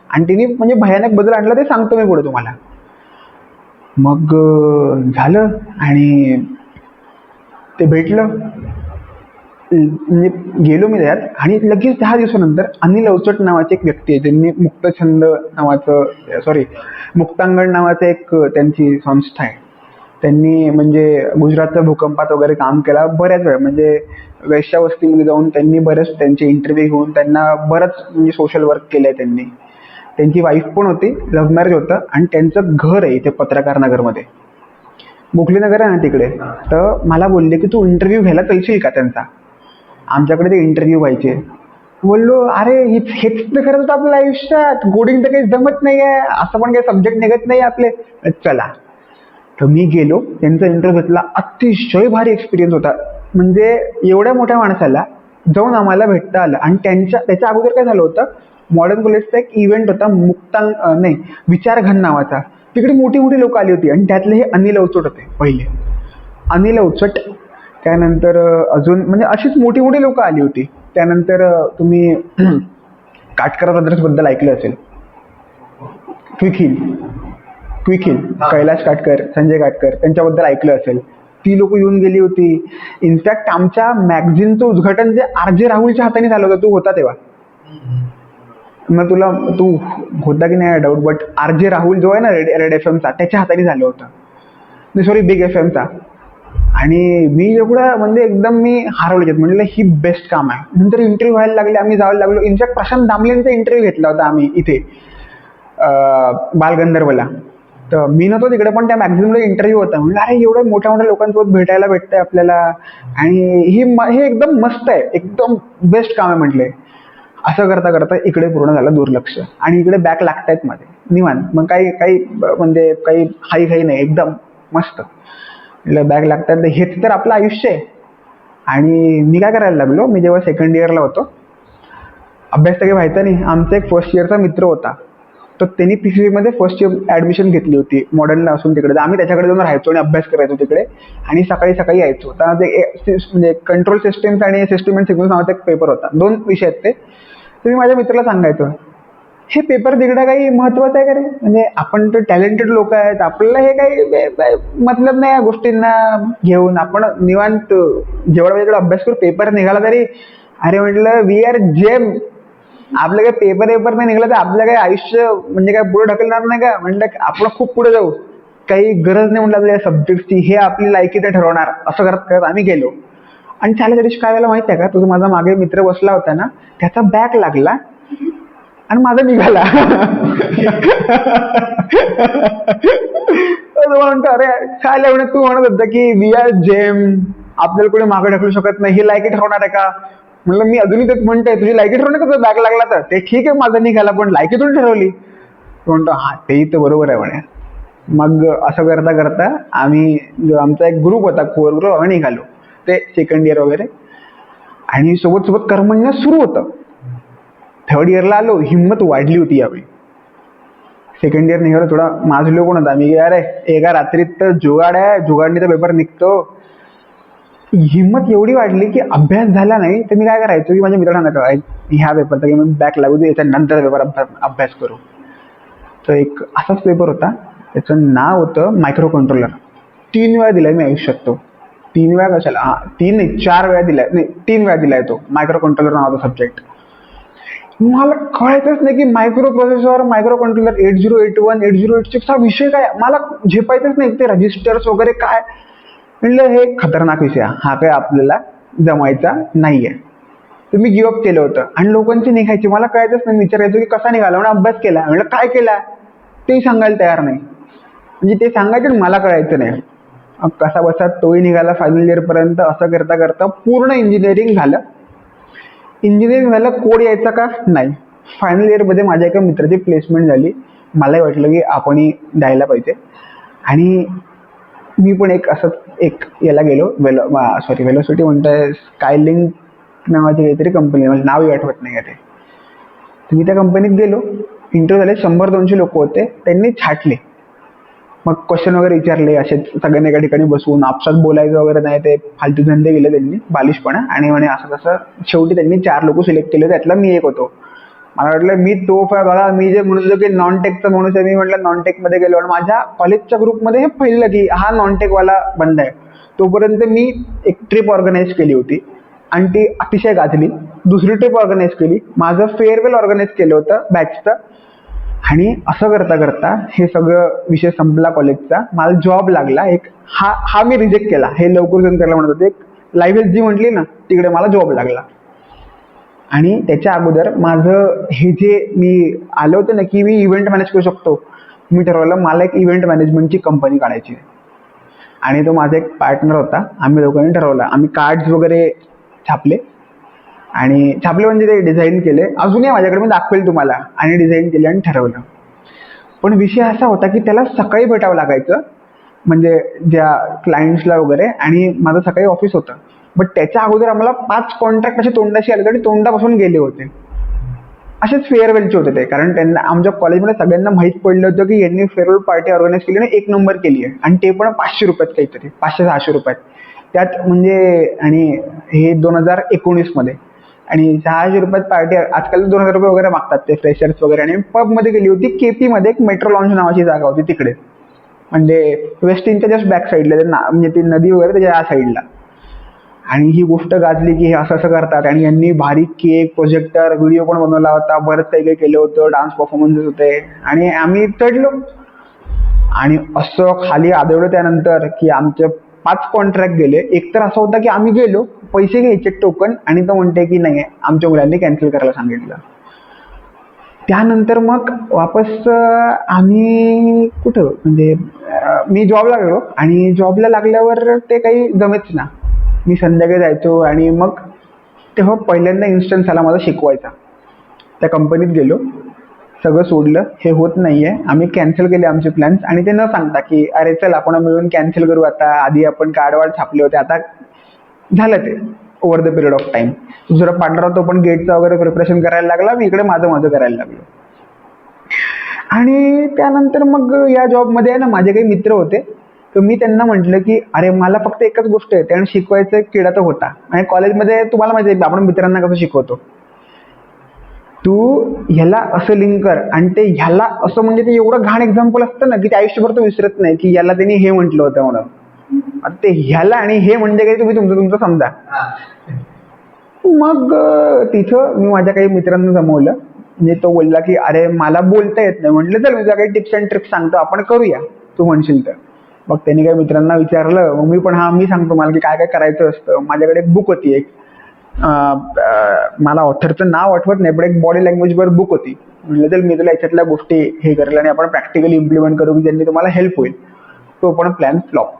आणि तिने म्हणजे भयानक बदल आणला, ते सांगतो मी पुढे तुम्हाला. मग झालं आणि ते भेटलं, म्हणजे गेलो मी त्यात, आणि लगेच 10 दिवसानंतर अनिल अवचट नावाचे एक व्यक्ती आहे, त्यांनी मुक्तांगण नावाचं एक त्यांची संस्था आहे. त्यांनी म्हणजे गुजरातच्या भूकंपात वगैरे काम केलं बऱ्याच वेळ, म्हणजे वेश्यावस्तीमध्ये जाऊन त्यांनी बरेच त्यांचे इंटरव्ह्यू घेऊन त्यांना बरंच म्हणजे सोशल वर्क केलं आहे त्यांनी. त्यांची वाईफ पण होती, लव्ह मॅरेज होतं, आणि त्यांचं घर आहे इथे पत्रकार नगरमध्ये, गोखले नगर आहे ना तिकडे. तर मला बोलले की तू इंटरव्ह्यू घ्यायला चलशील का त्यांचा, आमच्याकडे ते इंटरव्ह्यू व्हायचे. बोललो अरे हेच तर करत होतं आपल्या आयुष्यात, कोडिंग तर काही जमत नाही आहे, असं पण काही सब्जेक्ट निघत नाही आपले, चला. तर मी गेलो, त्यांचा इंटरव्ह्यू घेतला, अतिशय भारी एक्सपिरियन्स होता. म्हणजे एवढ्या मोठ्या माणसाला जाऊन आम्हाला भेटता आलं. आणि त्याच्या अगोदर काय झालं होतं, मॉडर्न कॉलेजचा एक इव्हेंट होता, विचारघन नावाचा, तिकडे मोठी मोठी लोक आली होती, आणि त्यातले हे अनिल अवचट होते पहिले. अनिल अवचट, त्यानंतर अजून म्हणजे अशीच मोठी मोठी लोक आली होती. त्यानंतर तुम्ही काटकर ब्रदर्स बद्दल ऐकलं असेल, क्विक हिल, कैलाश काटकर, संजय काटकर, त्यांच्याबद्दल ऐकलं असेल. ती लोक येऊन गेली होती. इनफॅक्ट आमच्या मॅगझिनचं उद्घाटन जे RJ राहुलच्या हाताने झालं होतं, तो होता तेव्हा. मग तू होता की नाही डाऊट, बट RJ राहुल जो आहे ना रेड FM चा, त्याच्या हाताने झालं होतं, सॉरी बिग FM चा. आणि मी एवढं म्हणजे एकदम मी हरवले, म्हणलं ही बेस्ट काम आहे. नंतर इंटरव्ह्यू व्हायला लागले, आम्ही जायला लागलो. इनफॅक्ट प्रशांत दामलेंचा इंटरव्ह्यू घेतला होता आम्ही इथे बालगंधर्वला. तर मी नव्हतो तिकडे, पण त्या मॅगझिनला इंटरव्ह्यू होता. म्हणलं अरे एवढं मोठ्या मोठ्या लोकांसोबत भेटायला भेटतंय आपल्याला, आणि हे एकदम मस्त आहे, एकदम बेस्ट काम आहे म्हटले. असं करता करता इकडे पूर्ण झालं दुर्लक्ष, आणि इकडे बॅक लागतायत माझे निवांत. मग काही म्हणजे काही हाई नाही, एकदम मस्त बॅग लागतात. हेच तर आपलं आयुष्य आहे. आणि मी काय करायला लागलो, मी जेव्हा सेकंड इयरला होतो, अभ्यास तर काही व्हायचा नाही. आमचा एक फर्स्ट इयरचा मित्र होता, तर त्यांनी PCB मध्ये फर्स्ट इयर ॲडमिशन घेतली होती मॉडर्नला असून तिकडे. आम्ही त्याच्याकडे जाऊन राहायचो आणि अभ्यास करायचो तिकडे, आणि सकाळी सकाळी यायचो. तर म्हणजे कंट्रोल सिस्टम्स आणि सिस्टम अँड सिग्नल्स नावाचा एक पेपर होता, 2 विषय आहेत ते. तर मी माझ्या मित्राला सांगायचो, हे पेपर तिकडं काही महत्वाचं आहे का रे? म्हणजे आपण तर टॅलेंटेड लोक आहेत, आपल्याला हे काही मतलब नाही या गोष्टींना घेऊन. आपण निवांत जेवढा वेळ अभ्यास करू, पेपर निघाला तरी अरे म्हटलं वी आर जेम. आपलं काही पेपर नाही निघाला तर आपलं काही आयुष्य म्हणजे काय पुढे ढकलणार नाही का? म्हटलं आपण खूप पुढे जाऊ, काही गरज नाही म्हटलं या सब्जेक्टची, हे आपली लायकी तर ठरवणार. असं करत करत आम्ही गेलो. आणि चालेल तरी काय झालं माहिती आहे का, तुझा माझा मागे मित्र बसला होता ना, त्याचा बॅक लागला आणि माझा निघाला. म्हणतो अरे काय म्हणत, तू म्हणत होता की वी आर जेम, आपल्याला कोणी मागे ढकलू शकत नाही, हे लायकी ठरवणार आहे का? म्हणलं मी अजूनही तेच म्हणतोय, तुझी लायकी ठरवणार का? तुझा बॅक लागला तर ते ठीक आहे, माझा निघाला, पण लायकी तुम्ही ठरवली. म्हणतो हा तेही तर बरोबर आहे म्हणे. मग असं करता करता आम्ही, जो आमचा एक ग्रुप होता कोर ग्रुप, आम्ही निघालो ते सेकंड इयर वगैरे. आणि सोबत सोबत कर्मण्य सुरू होतं. थर्ड इयरला आलो, हिंमत वाढली होती यावेळी. सेकंड इयर निघालो, थोडा माजलो पण होता मी, अरे एका रात्रीत तर जुगाड आहे, जुगाडनी तर पेपर निघतो. हिंमत एवढी वाढली की अभ्यास झाला नाही तर मी काय करायचो की माझ्या मित्रांना सांगायचो, ह्या पेपरचा की मी बॅक लागू दे, याच्यानंतर पेपर अभ्यास करू. तर एक असाच पेपर होता, त्याचं नाव होतं मायक्रो कंट्रोलर. 3 वेळा दिलाय मी आयुष्यात तो. 3 वेळा कशाला, 3 नाही 4 वेळा दिलाय, नाही 3 वेळा दिलाय तो मायक्रो कंट्रोलर नावाचा सब्जेक्ट. मला कळायचंच नाही की मायक्रो प्रोसेसर, मायक्रो कंट्रोलर, 8081, 8086 हा विषय काय, मला झेपायचंच नाही. ते रजिस्टर्स वगैरे काय, म्हणलं हे खतरनाक विषय, हा काय आपल्याला जमायचा नाहीये. तर मी गिव्हअप केलं होतं. आणि लोकांची निघायची, मला कळायचंच नाही. विचारायचो की कसा निघाला, म्हणून अभ्यास केला, म्हणलं काय केला तेही सांगायला तयार नाही. म्हणजे ते सांगायचं मला कळायचं नाही. कसा बसा तोही निघाला फायनल इयर पर्यंत. असं करता करता पूर्ण इंजिनिअरिंग झालं. इंजिनिअरिंग झालं, कोड यायचा का नाही. फायनल इयरमध्ये माझ्या एका मित्राची प्लेसमेंट झाली. मलाही वाटलं की आपणही द्यायला पाहिजे. आणि मी पण एक याला गेलो, वेलोसिटी म्हणताय, स्कायलिंक नावाची काहीतरी कंपनी, म्हणजे नावही आठवत नाही आहे ते. तर मी त्या कंपनीत गेलो, इंटरव्ह्यू झाले, 100-200 लोक होते. त्यांनी छाटले, मग क्वेश्चन वगैरे विचारले, असेच सगळ्यांनी एका ठिकाणी बसवून आपसात बोलायचं वगैरे नाही, ते फालतू धंदे गेले त्यांनी, बालिशपणा. आणि म्हणे असं तसं शेवटी त्यांनी 4 लोक सिलेक्ट केले, त्यातला मी एक होतो. मला वाटलं मी तोफ आहे बघा, मी जे म्हणत होतो की नॉन टेकचा माणूस आहे, मी म्हटलं नॉन टेकमध्ये गेलो. आणि माझ्या कॉलेजच्या ग्रुपमध्ये हे पहिलं की हा नॉन टेकवाला बंद आहे. तोपर्यंत मी एक ट्रिप ऑर्गनाईज केली होती आणि ती अतिशय गाजली. दुसरी ट्रिप ऑर्गनाईज केली, माझं फेअरवेल ऑर्गनाईज केलं होतं बॅचचं. आणि असं करता करता हे सगळं विषय संपला कॉलेजचा. मला जॉब लागला एक, हा मी रिजेक्ट केला, हे लवकर जण करायला म्हणत होते. एक लाईव्ह हेल्थ जी म्हटली ना, तिकडे मला जॉब लागला. आणि त्याच्या अगोदर माझं हे जे मी आलं होतं ना की मी इव्हेंट मॅनेज करू शकतो, मी ठरवलं मला एक इव्हेंट मॅनेजमेंटची कंपनी काढायची. आणि तो माझा एक पार्टनर होता, आम्ही दोघांनी ठरवलं. आम्ही कार्ड्स वगैरे छापले, आणि छापले म्हणजे ते डिझाईन केले, अजूनही माझ्याकडे, मी दाखवेल तुम्हाला. आणि डिझाईन केले आणि ठरवलं. पण विषय असा होता की त्याला सकाळी भेटावं लागायचं, म्हणजे ज्या क्लायंट्सला वगैरे, आणि माझं सकाळी ऑफिस होतं. बट त्याच्या अगोदर आम्हाला 5 कॉन्ट्रॅक्ट असे तोंडाशी आले आणि तोंडापासून गेले होते. असेच फेअरवेलचे होते ते, कारण त्यांना आमच्या कॉलेजमध्ये सगळ्यांना माहीत पडलं होतं की यांनी फेअरवेल पार्टी ऑर्गनाईज केली आणि 1 नंबर केली आहे. आणि ते पण 500 रुपयात, काहीतरी 500-600 रुपयात त्यात, म्हणजे. आणि हे 2019 आणि 600 रुपयात पार्टी, आजकाल 2000 रुपये वगैरे मागतात ते फ्रेशर्स वगैरे. आणि पबमध्ये गेली होती, KP मध्ये एक मेट्रो लॉन्च नावाची जागा होती तिकडे, म्हणजे वेस्टिनच्या जस्ट बॅक साईडला, म्हणजे ती नदी वगैरे त्याच्या या साईडला. आणि ही गोष्ट गाजली की हे असं असं करतात आणि यांनी भारी केक, प्रोजेक्टर, व्हिडिओ पण बनवला होता, बरंच काही काही केलं होतं, डान्स परफॉर्मन्सेस होते आणि आम्ही चढलो. आणि असं खाली आदळलं त्यानंतर की आमचे 5 कॉन्ट्रॅक्ट गेले. एक तर असा होता की आम्ही गेलो, पैसे घ्यायचे टोकन आणि तो म्हणते की नाही आमच्या मुलांनी कॅन्सल करायला सांगितलं. त्यानंतर मग वापस आम्ही कुठं म्हणजे मी जॉबला गेलो आणि जॉबला लागल्यावर ते काही जमेच ना. मी संध्याकाळी जायचो आणि मग तेव्हा पहिल्यांदा इन्स्टन्स आला माझा शिकवायचा. त्या कंपनीत गेलो, सगळं सोडलं, हे होत नाहीये, आम्ही कॅन्सल केले आमचे प्लॅन्स आणि ते न सांगता की अरे चल आपण मिळून कॅन्सल करू आता, आधी आपण कार्ड वार्ड छापले होते, आता झालं ते over the period of time. दुसरा पार्टनर तो पण गेटचा वगैरे प्रिपरेशन करायला लागला, मी इकडे माझं माझं करायला लागलो. आणि त्यानंतर मग या जॉबमध्ये आहे ना माझे काही मित्र होते, तर मी त्यांना म्हटलं की अरे मला फक्त एकच गोष्ट येते आणि शिकवायचा एक किडा तर होता. आणि कॉलेजमध्ये तुम्हाला माहिती आहे आपण मित्रांना कसं शिकवतो, तू ह्याला असं लिंक कर आणि ते ह्याला असं, म्हणजे ते एवढं घाण एक्झाम्पल असतं ना की ते आयुष्यभर तो विसरत नाही की याला त्यांनी हे म्हटलं होतं म्हणून. आता ते ह्याला आणि हे म्हणजे काही तुम्ही तुमचं तुमचं समजा. मग तिथं मी माझ्या काही मित्रांना जमवलं. म्हणजे तो बोलला की अरे मला बोलता येत नाही. म्हटलं चल मी तुला काही टिप्स अँड ट्रिक्स सांगतो, आपण करूया तू म्हणशील तर. मग त्यांनी काही मित्रांना विचारलं, मग मी पण मी सांगतो मला की काय काय करायचं असतं. माझ्याकडे एक बुक होती, एक मला ऑथरचं नाव आठवत नाही पण एक बॉडी लँग्वेजवर बुक होती. म्हटलं तर मी तुला याच्यातल्या गोष्टी हे करेल आणि आपण प्रॅक्टिकली इम्प्लिमेंट करू की ज्यांनी तुम्हाला हेल्प होईल. तो पण प्लॅन फ्लॉप.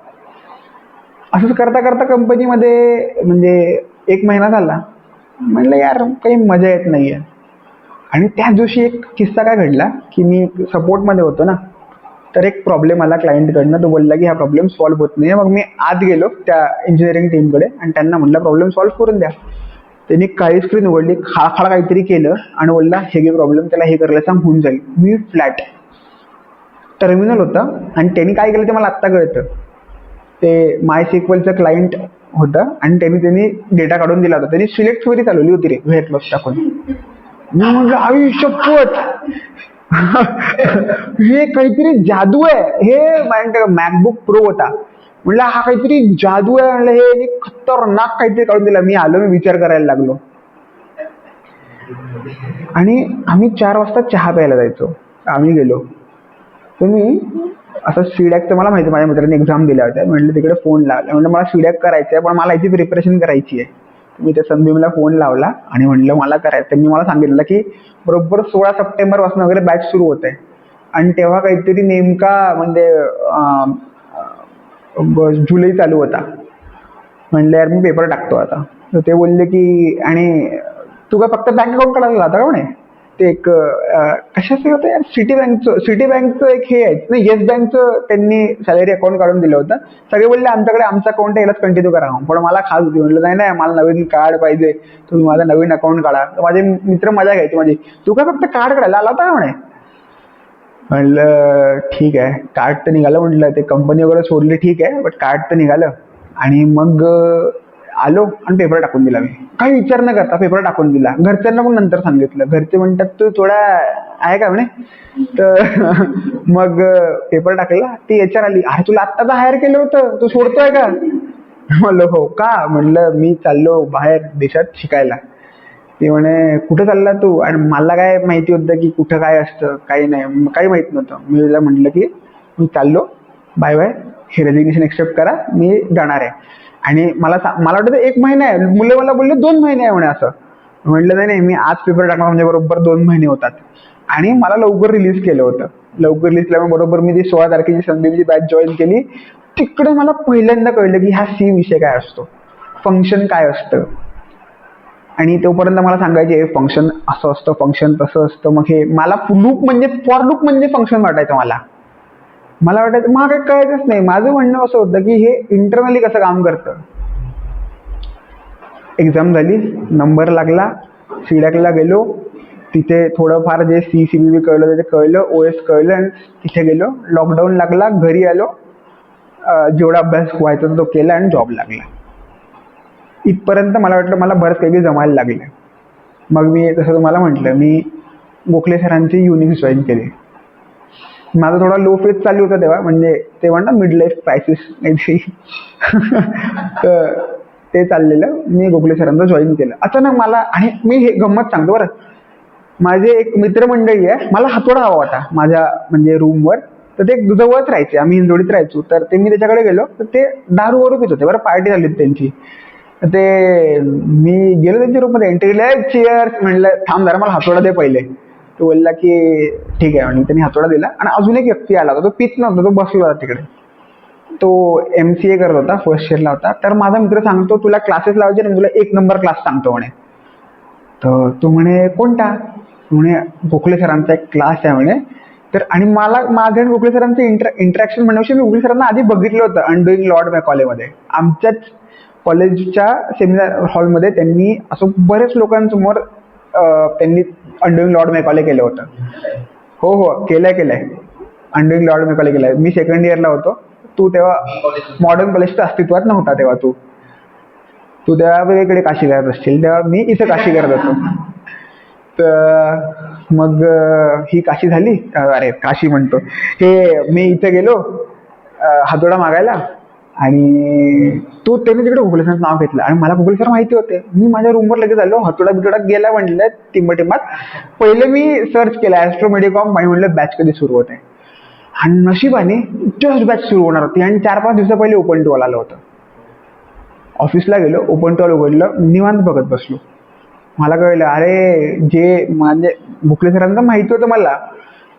असंच करता करता कंपनीमध्ये म्हणजे 1 महिना झाला. म्हटलं यार काही मजा येत नाहीये. आणि त्याच दिवशी एक किस्सा काय घडला की मी सपोर्टमध्ये होतो ना, तर एक प्रॉब्लेम आला क्लायंटकडनं. तो बोलला की हा प्रॉब्लेम सॉल्व्ह होत नाही. मग मी आत गेलो त्या इंजिनिअरिंग टीमकडे आणि त्यांना म्हटलं प्रॉब्लेम सॉल्व्ह करून द्या. त्यांनी काळी स्क्रीन उघडली, खाळखाळ काहीतरी केलं आणि बोलला हे घे प्रॉब्लेम, त्याला हे करायला सांग, होऊन जाईल. मी फ्लॅट. टर्मिनल होतं आणि त्यांनी काय केलं ते मला आत्ता कळतं. ते माय सिक्वलचं क्लायंट होतं आणि त्यांनी डेटा काढून दिला होता. त्यांनी सिलेक्ट क्वेरी चालवली होती रे व्हेअर क्लॉज टाकून. मी म्हटलं आयुष्यपत हे काहीतरी जादू आहे. हे मॅकबुक प्रो होता. म्हटलं हा काहीतरी जादू आहे. म्हणलं हे खतरनाक काहीतरी काढून दिला. मी आलो, मी विचार करायला लागलो. आणि आम्ही 4 वाजता चहा प्यायला जायचो. आम्ही गेलो, तुम्ही असं सीडॅकचं मला माहिती, माझ्या मित्रांनी एक्झाम दिल्या होत्या. म्हटलं तिकडे फोन लावला, म्हटलं मला सीडॅक करायचं आहे पण मला याची प्रिपरेशन करायची आहे. मी त्या संदीपला फोन लावला आणि म्हटलं मला करायचं. त्यांनी मला सांगितलं की बरोबर 16 सप्टेंबरपासून वगैरे बॅच सुरू होत आहे. आणि तेव्हा काहीतरी नेमका म्हणजे जुलै चालू होता. म्हणलं यार मी पेपर टाकतो आता. तर ते बोलले की आणि तू काय फक्त बँक अकाउंट काढायला होता का म्हणे. ते एक कशाचं होतं यार, सिटी बँकचं एक हे आहे नाही, येस बँकचं त्यांनी सॅलरी अकाउंट काढून दिलं होतं. सगळे बोलले आमच्याकडे आमचं अकाउंट आहे, यालाच कंटिन्यू करा. पण मला खास होती. म्हटलं नाही नाही मला नवीन कार्ड पाहिजे, तुम्ही माझं नवीन अकाउंट काढा. तर माझे मित्र मजा घ्यायचे माझी, तू काय फक्त कार्ड काढायला आला होता म्हणे. म्हणलं ठीक आहे, कार्ड तर निघालं. म्हटलं ते कंपनी वगैरे सोडली ठीक आहे, बट कार्ड तर निघालं. आणि मग आलो आणि पेपर टाकून दिला. मी काही विचार न करता पेपर टाकून दिला. घरच्यांना पण नंतर सांगितलं. घरचे म्हणतात तू थोडा आहे का म्हणे. तर मग पेपर टाकला. ती HR आली, अरे तुला आत्ता तर हायर केलं होतं, तू सोडतोय का. म्हणलं हो का. म्हणलं मी चाललो बाहेर देशात शिकायला. ती म्हणे कुठं चालला तू. आणि मला काय माहिती होतं की कुठं काय असतं काही नाही, काही माहित नव्हतं. मी तिला म्हटलं की मी चाललो, बाय बाय, हे रेजिग्नेशन एक्सेप्ट करा, मी जाणार आहे. आणि मला वाटतं 1 महिना आहे. मुलं मला बोलले 2 महिने आहे म्हणे असं. म्हटलं नाही नाही मी आज पेपर टाकणार म्हणजे बरोबर 2 महिने होतात. आणि मला लवकर रिलीज केलं होतं. लवकर रिलीज केल्यामुळे बरोबर मी ती 16 तारखेची संदीपची बॅच जॉईन केली. तिकडे मला पहिल्यांदा कळलं की हा सी विषय काय असतो, फंक्शन काय असतं. आणि तोपर्यंत मला सांगायचे फंक्शन असं असतं, फंक्शन तसं असतं. मग हे मला लूप म्हणजे फॉर लूप म्हणजे फंक्शन वाटायचं. मला वाटायचं मला काही कळायचंच नाही. माझं म्हणणं असं होतं की हे इंटरनली कसं काम करतं. एक्झाम झाली, नंबर लागला, सीडॅकला गेलो. तिथे थोडंफार जे CBB कळलं ते कळलं, OS कळलं आणि तिथे गेलो. लॉकडाऊन लागला, घरी आलो, जेवढा अभ्यास व्हायचा तो केला आणि जॉब लागला. इथपर्यंत मला वाटलं मला बरंच काही जमायला लागलं. मग मी जसं तुम्हाला म्हटलं, मी गोखले सरांची युनिक्स जॉईन केली. माझा थोडा लो फेज चालू होता तेव्हा, म्हणजे तेव्हा ना मिड लाईफ क्रायसिस काहीतरी. तर ते चाललेलं, मी गोखले सरांचं जॉईन केलं. अचानक मला, आणि मी हे गंमत सांगतो बरं, माझे एक मित्रमंडळी आहे, मला हातोडा हवा होता माझ्या म्हणजे रूमवर. तर ते जवळच राहायचे, आम्ही हिंजवडीत राहायचो. तर ते मी त्याच्याकडे गेलो, तर ते दारू वरू पित होते बरं, पार्टी झाली होती त्यांची. तर ते मी गेलो त्यांच्या रूममध्ये, एंट्री केलं, चिअर्स म्हणलं, थांब जरा मला हातोडा दे पहिले. तो बोलला की ठीक आहे, आणि त्यांनी हातोडा दिला. आणि अजून एक व्यक्ती आला होता, तो पित नव्हता, तो बसला होता तिकडे. तो MCA करत होता, फर्स्ट इयरला होता. तर माझा मित्र सांगतो, तुला क्लासेस लावायचे ना, तुला 1 नंबर क्लास सांगतो म्हणे. तर तो म्हणे कोणता? म्हणे गोखले सरांचा एक क्लास आहे म्हणे. तर आणि मला माझं आणि गोखले सरांचं इंटरॅक्शन म्हणण्याविषयी, मी गोखले सरांना आधी बघितलं होतं अनडुईंग लॉर्ड मॅकॉलेमध्ये. आमच्याच कॉलेजच्या सेमिनार हॉलमध्ये त्यांनी असं बरेच लोकांसमोर त्यांनी अनडुईंग लॉर्ड मॅकॉले केलं होतं. हो हो, केलंय. अनडुईंग लॉर्ड मॅकॉले केलंय. मी सेकंड इयरला होतो. तू तेव्हा मॉडर्न कॉलेज तर अस्तित्वात नव्हता तेव्हा. तू तेव्हा वेगळीकडे काशी करत असशील, तेव्हा मी इथं काशी करत होतो. तर मग ही काशी झाली, अरे काशी म्हणतो, हे मी इथे गेलो हातोडा मागायला. आणि त्यांनी तिकडे गोखले सरांचं नाव घेतलं, आणि मला गोखले सर माहिती होते. मी माझ्या रूमवर लगेच आलो, हातोडा बितोडा गेला म्हणलं टिंबटिंबात. पहिले मी सर्च केलं ॲस्ट्रोमेडिकॉम, आणि म्हणलं बॅच कधी सुरू होते. आणि नशिबाने जस्ट बॅच सुरू होणार होती, आणि 4-5 दिवसा पहिले ओपन टू आलं होतं. ऑफिसला गेलो, ओपन टू उघडलं, निवांत बघत बसलो. मला कळलं, अरे जे म्हणजे गोखले सरांचं माहिती होतं मला,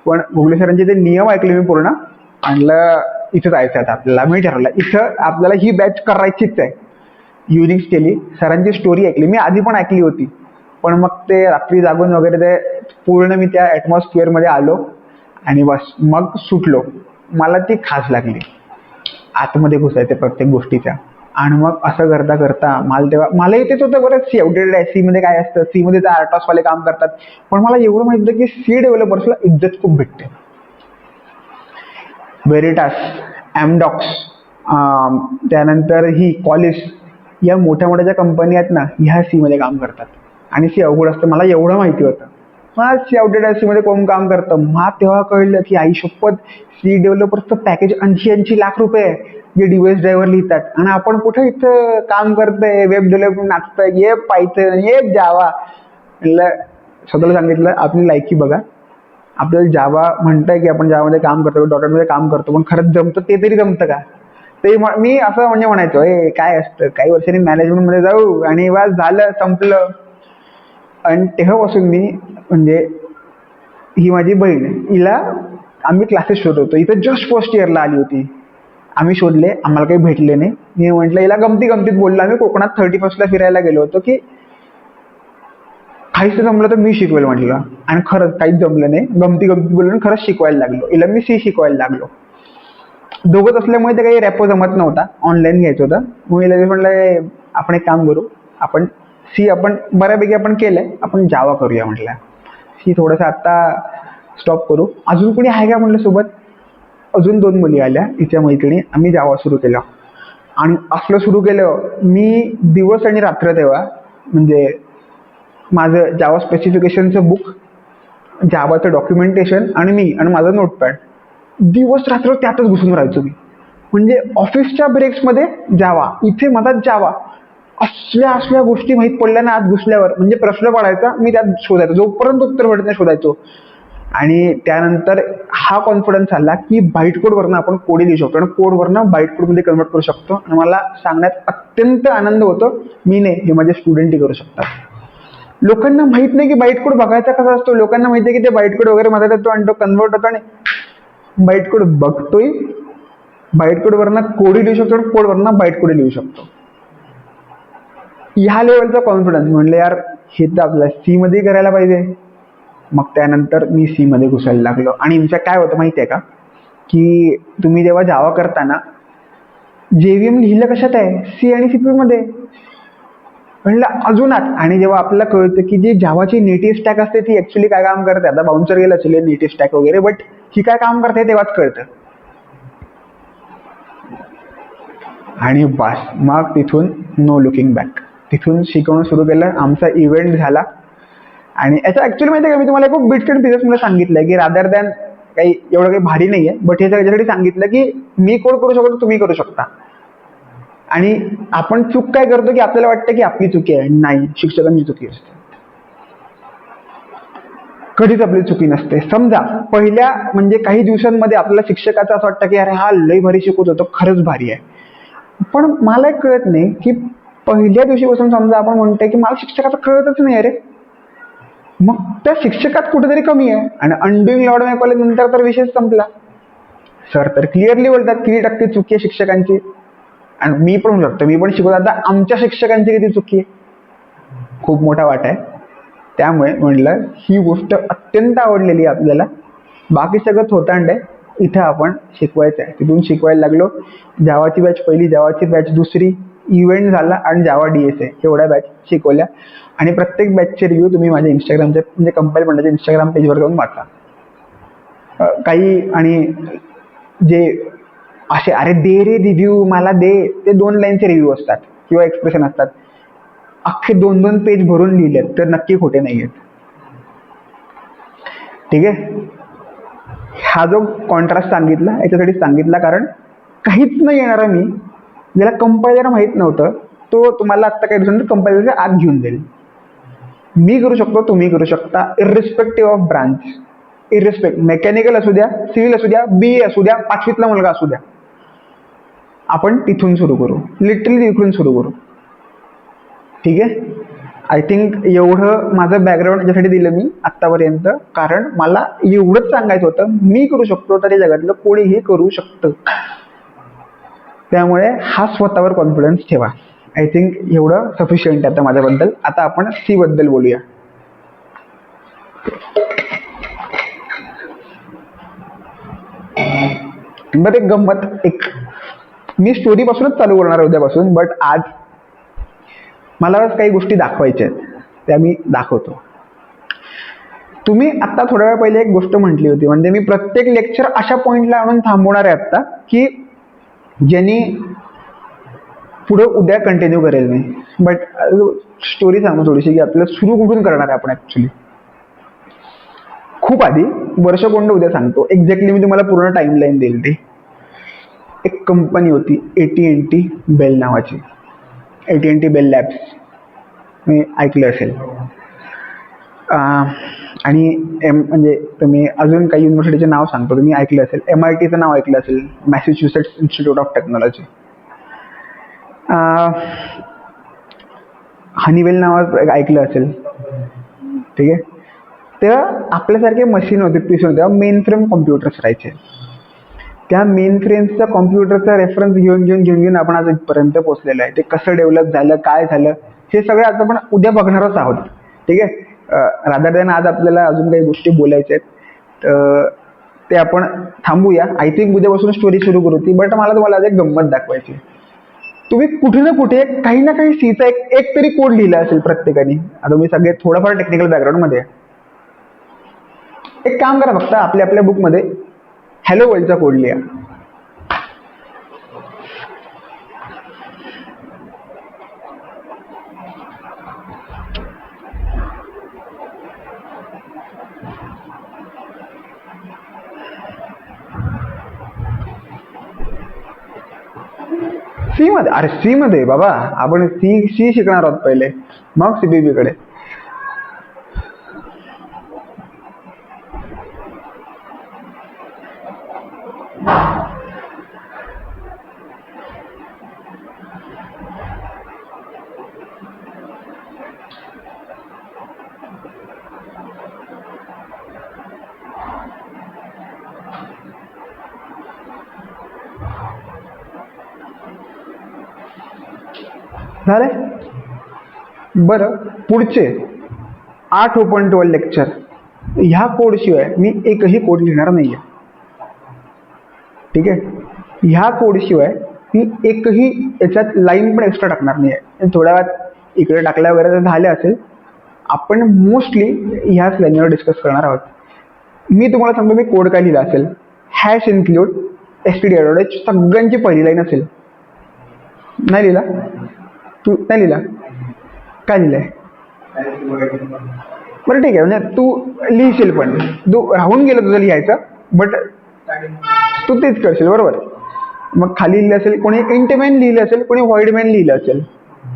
पण गोखले सरांचे ते नियम ऐकले मी पूर्ण. म्हणलं इथं जायचं आता आपल्याला. मी ठरवलं इथं आपल्याला ही बॅच करायचीच आहे. युनिक्स केली, सरांची स्टोरी ऐकली, मी आधी पण ऐकली होती. पण मग ते रात्री जागून वगैरे ते पूर्ण मी त्या ॲटमॉस्फिअरमध्ये आलो, आणि बस मग सुटलो. मला ती खास लागली, आतमध्ये घुसायचं प्रत्येक गोष्टीच्या. आणि मग असं करता करता मला तेच होतं बरं, सी आउटडेटेड आहे. सी मध्ये काय असतं, सी मध्ये तर आर्टॉसवाले काम करतात. पण मला एवढं माहिती होतं की सी डेव्हलपर्सला इज्जत खूप भेटते. व्हेरिटास, ॲमडॉक्स, त्यानंतर ही कॉलेज, या मोठ्या मोठ्या ज्या कंपनी आहेत ना, ह्या सी मध्ये काम करतात. आणि सी अवघड असतं, मला एवढं माहिती होतं. मग सी आउटडेटेड सी मध्ये कोण काम करतं, मला तेव्हा कळलं की आई शपथ, सी डेव्हलपर्सचं पॅकेज 80-80 लाख रुपये आहे, जे डिव्हाइस ड्रायव्हर लिहितात. आणि आपण कुठे इथं काम करतोय, वेब डेव्हलपमेंट नाचतोय, ये पायथन, ये जावा. म्हणलं, स्वतःला सांगितलं आपली लायकी बघा. आपल्याला जावा म्हणताय की आपण जावामध्ये काम करतो, डॉटमध्ये काम करतो, पण खरंच जमतं ते तरी जमतं का? ते मी असं म्हणजे म्हणायचो, हे काय असतं, काही वर्षांनी मॅनेजमेंटमध्ये जाऊ आणि बस झालं, संपलं. आणि तेव्हापासून मी म्हणजे, ही माझी बहीण, हिला आम्ही क्लासेस शोधवतो. इथं जस्ट फर्स्ट इयरला आली होती. आम्ही शोधले, आम्हाला काही भेटले नाही. मी म्हटलं हिला गमतीत बोललो. आम्ही कोकणात 31st फिरायला गेलो होतो की काहीच जमलं तर मी शिकवेल म्हटलं. आणि खरंच काहीच जमलं नाही. गमतीत बोललो, खरंच शिकवायला लागलो. हिला मी सी शिकवायला लागलो. दोघंच असल्यामुळे ते काही रॅपो जमत नव्हता, ऑनलाईन घ्यायचं होतं. मग हिला म्हटलं आपण एक काम करू, आपण सी आपण बऱ्यापैकी आपण केलंय, आपण जावा करूया म्हटलं. सी थोडंसं आत्ता स्टॉप करू. अजून कोणी आहे का म्हटलं सोबत? अजून 2 मुली आल्या, तिच्या मैत्रिणी. आम्ही जावा सुरू केलं. आणि असलं सुरू केलं, मी दिवस आणि रात्र तेव्हा म्हणजे माझं जावा स्पेसिफिकेशनचं बुक, जावाचं डॉक्युमेंटेशन, आणि मी आणि माझं नोटपॅड, दिवस रात्र त्यातच घुसून राहायचो मी. म्हणजे ऑफिसच्या ब्रेक्समध्ये जावा, इथे मधात जावा. असल्या गोष्टी माहीत पडल्या ना आत घुसल्यावर, म्हणजे प्रश्न पडायचा, मी त्यात शोधायचो, जोपर्यंत उत्तर भेटत नाही शोधायचो. आणि त्यानंतर हा कॉन्फिडन्स आला की बाईट कोडवरनं आपण कोडिंग लिहू शकतो, आणि कोडवरनं बाईट कोडमध्ये कन्वर्ट करू शकतो. आणि मला सांगण्यात अत्यंत आनंद होतो, मी नाही, हे माझे स्टुडंटही करू शकतात. लोकांना माहित नाही की बाईट कोड बघायचा कसा असतो. लोकांना माहिती आहे की ते बाईट कोड वगैरे मध्ये येतो आणि तो कन्वर्ट होतो, आणि बाईट कोड बघतोय, बाईट कोड वरनं कोडी लिहू शकतो, कोड वरनं बाईट कोड लिहू शकतो. ह्या लेवलचा कॉन्फिडन्स. म्हणलं यार, हे तर आपल्याला सी मध्ये करायला पाहिजे. मग त्यानंतर मी सी मध्ये घुसायला लागलो. आणि इनफॅक्ट काय होतं माहिती आहे का, की तुम्ही जेव्हा जावा करताना JVM लिहिलं कशात आहे, सी आणि CPU मध्ये. म्हणलं अजून आत. आणि जेव्हा आपल्याला कळतं की जी जावाची नेटिव्ह स्टॅक असते ती ऍक्च्युली काय काम करते, आता बाउन्सर गेला असेल नेटिव्ह स्टॅक वगैरे, बट ही काय काम करते तेव्हाच कळतं. आणि बस मग तिथून नो लुकिंग बॅक. तिथून शिकवणं सुरू केलं. आमचा इव्हेंट झाला. आणि याचा ऍक्च्युअली माहिती आहे का, मी तुम्हाला खूप बिट्स अँड पीसेस मला सांगितलंय की रादर दॅन काही एवढं काही भारी नाहीये, बट हे याच्यासाठी सांगितलं की मी कोड करू शकतो, तुम्ही करू शकता. आणि आपण चूक काय करतो की आपल्याला वाटतं की आपली चुकी आहे. नाही, शिक्षकांची चुकी असते. कधीच आपली चुकी नसते. समजा पहिल्या म्हणजे काही दिवसांमध्ये आपल्याला शिक्षकाचं असं वाटतं की अरे हा लय भारी शिकवत होतो, खरंच भारी आहे. पण मला एक कळत नाही की पहिल्या दिवशीपासून समजा आपण म्हणतोय की मला शिक्षकाचं कळतच नाही अरे, मग त्या शिक्षकात कुठेतरी कमी आहे. आणि अनडुईंग लॉर्ड ऑफ कॉलेज नंतर तर विषय संपला. सर तर क्लिअरली बोलतात किती टक्के चुकी आहे शिक्षकांची. आणि मी पण म्हणू शकतो, मी पण शिकवतो, आता आमच्या शिक्षकांची किती चुकी आहे, खूप मोठा वाटा आहे. त्यामुळे म्हटलं ही गोष्ट अत्यंत आवडलेली आहे आपल्याला. बाकी सगळं थोतांड आहे, इथं आपण शिकवायचं आहे. तिथून शिकवायला लागलो. जावाची बॅच पहिली, जावाची बॅच दुसरी, इव्हेंट झाला आणि जावा DSA एवढ्या बॅच शिकवल्या. आणि प्रत्येक बॅचचे रिव्ह्यू तुम्ही माझ्या इंस्टाग्रामचे म्हणजे कंपाईल पंडाच्या इंस्टाग्राम पेजवर जाऊन वाचा. काही आणि जे असे अरे दे रे रिव्ह्यू मला दे, ते 2 लाईनचे रिव्ह्यू असतात किंवा एक्सप्रेशन असतात. अख्खे 2-2 पेज भरून लिहिलेत तर नक्की खोटे नाही आहेत. ठीक आहे. हा जो कॉन्ट्रास्ट सांगितला याच्यासाठी सांगितला कारण काहीच नाही येणार मी ज्याला कंपायलर माहित नव्हतं तो तुम्हाला आत्ता काही दिवसांनी कंपायलरच्या आत घेऊन जाईल. मी करू शकतो, तुम्ही करू शकता, इर्रिस्पेक्टिव्ह ऑफ ब्रांच. मेकॅनिकल असू द्या, सिव्हिल असू द्या, BA असू द्या, 5वीतला मुलगा असू द्या, आपण तिथून सुरू करू, लिटरली तिथून सुरू करू. ठीक आहे. आय थिंक एवढं माझं बॅकग्राऊंड याच्यासाठी दिलं मी आत्तापर्यंत, कारण मला एवढंच सांगायचं होतं, मी करू शकतो तर हे जगातलं कोणीही करू शकतं. त्यामुळे हा स्वतःवर कॉन्फिडन्स ठेवा. आय थिंक एवढं सफिशियंट आहे आता माझ्याबद्दल. आता आपण C बद्दल बोलूया. बरं, एक गंमत, एक मी स्टोरी पासूनच चालू करणार आहे उद्यापासून, बट आज मला काही गोष्टी दाखवायच्या आहेत, त्या मी दाखवतो. तुम्ही आता थोड्या वेळ पहिले एक गोष्ट म्हटली होती, म्हणजे मी प्रत्येक लेक्चर अशा पॉइंटला आणून थांबवणार आहे आता की ज्यांनी पुढे उद्या कंटिन्यू करेल मी. बट स्टोरी सांगू थोडीशी की आपल्याला सुरू कुठून करणार आहे आपण ऍक्च्युली. खूप आधी, वर्ष कोणतं उद्या सांगतो, एक्झॅक्टली मी तुम्हाला पूर्ण टाइमलाईन देईल. ती एक कंपनी होती AT&T बेल नावाची, AT&T बेल लॅब्स, मी ऐकलं असेल. आणि म्हणजे तुम्ही अजून काही युनिव्हर्सिटीचे नाव सांगतो, तुम्ही ऐकलं असेल. MITचं नाव ऐकलं असेल, Massachusetts institute of technology. Honeywell नावाचं ऐकलं असेल. ठीक आहे. तेव्हा आपल्यासारखे मशीन होते, PC होते, तेव्हा मेन फ्रेम कॉम्प्युटर्स राहायचे. त्या मेन फ्रेम्सचा कॉम्प्युटरचा रेफरन्स घेऊन आपण आज इथपर्यंत पोहोचलेलो आहे. ते कसं डेव्हलप झालं, काय झालं, हे सगळं आज आपण उद्या बघणारच आहोत. ठीक आहे. रादर दॅन आज आपल्याला अजून काही गोष्टी बोलायच्या आहेत, ते आपण थांबूया. आय थिंक उद्यापासून स्टोरी सुरू करू ती. बट मला तुम्हाला आज एक गंमत दाखवायची. तुम्ही कुठे ना कुठे काही ना काही Cचा एक तरी कोड लिहिला असेल प्रत्येकाने. आता तुम्ही सगळे थोडंफार टेक्निकल बॅकग्राऊंड मध्ये. एक काम करा, फक्त आपल्या आपल्या बुकमध्ये हॅलो वर्ल्डचा कोड लिहा. C मध्ये? अरे C मध्ये बाबा, आपण C शिकणार आहोत पहिले, मग CPP कडे. झाले. बरं, पुढचे 8 ओपन 12 लेक्चर ह्या कोड शिवाय मी एकही कोड लिहिणार नाहीये. ठीक आहे. ह्या कोड शिवाय मी एकही याच्यात लाईन पण एक्स्ट्रा टाकणार नाहीये. थोड्या वेळात इकडे टाकल्या वगैरे झाले असेल, आपण मोस्टली ह्याच लाईनवर डिस्कस करणार आहोत. मी तुम्हाला सांगतो मी कोड काय लिहिला असेल. हॅश इन्क्लूड std.h सगळ्यांची पहिली लाईन असेल. नाही लिहिला? तू नाही लिहिला? काय लिहिलंय? बरं ठीक आहे, म्हणजे तू लिहिशील, पण तू राहून गेलं तुझं लिहायचं, बट तू तेच करशील बरोबर. मग खाली लिहिलं असेल कोणी इंट मेन लिहिलं असेल, कोणी व्हॉइड मेन लिहिलं असेल.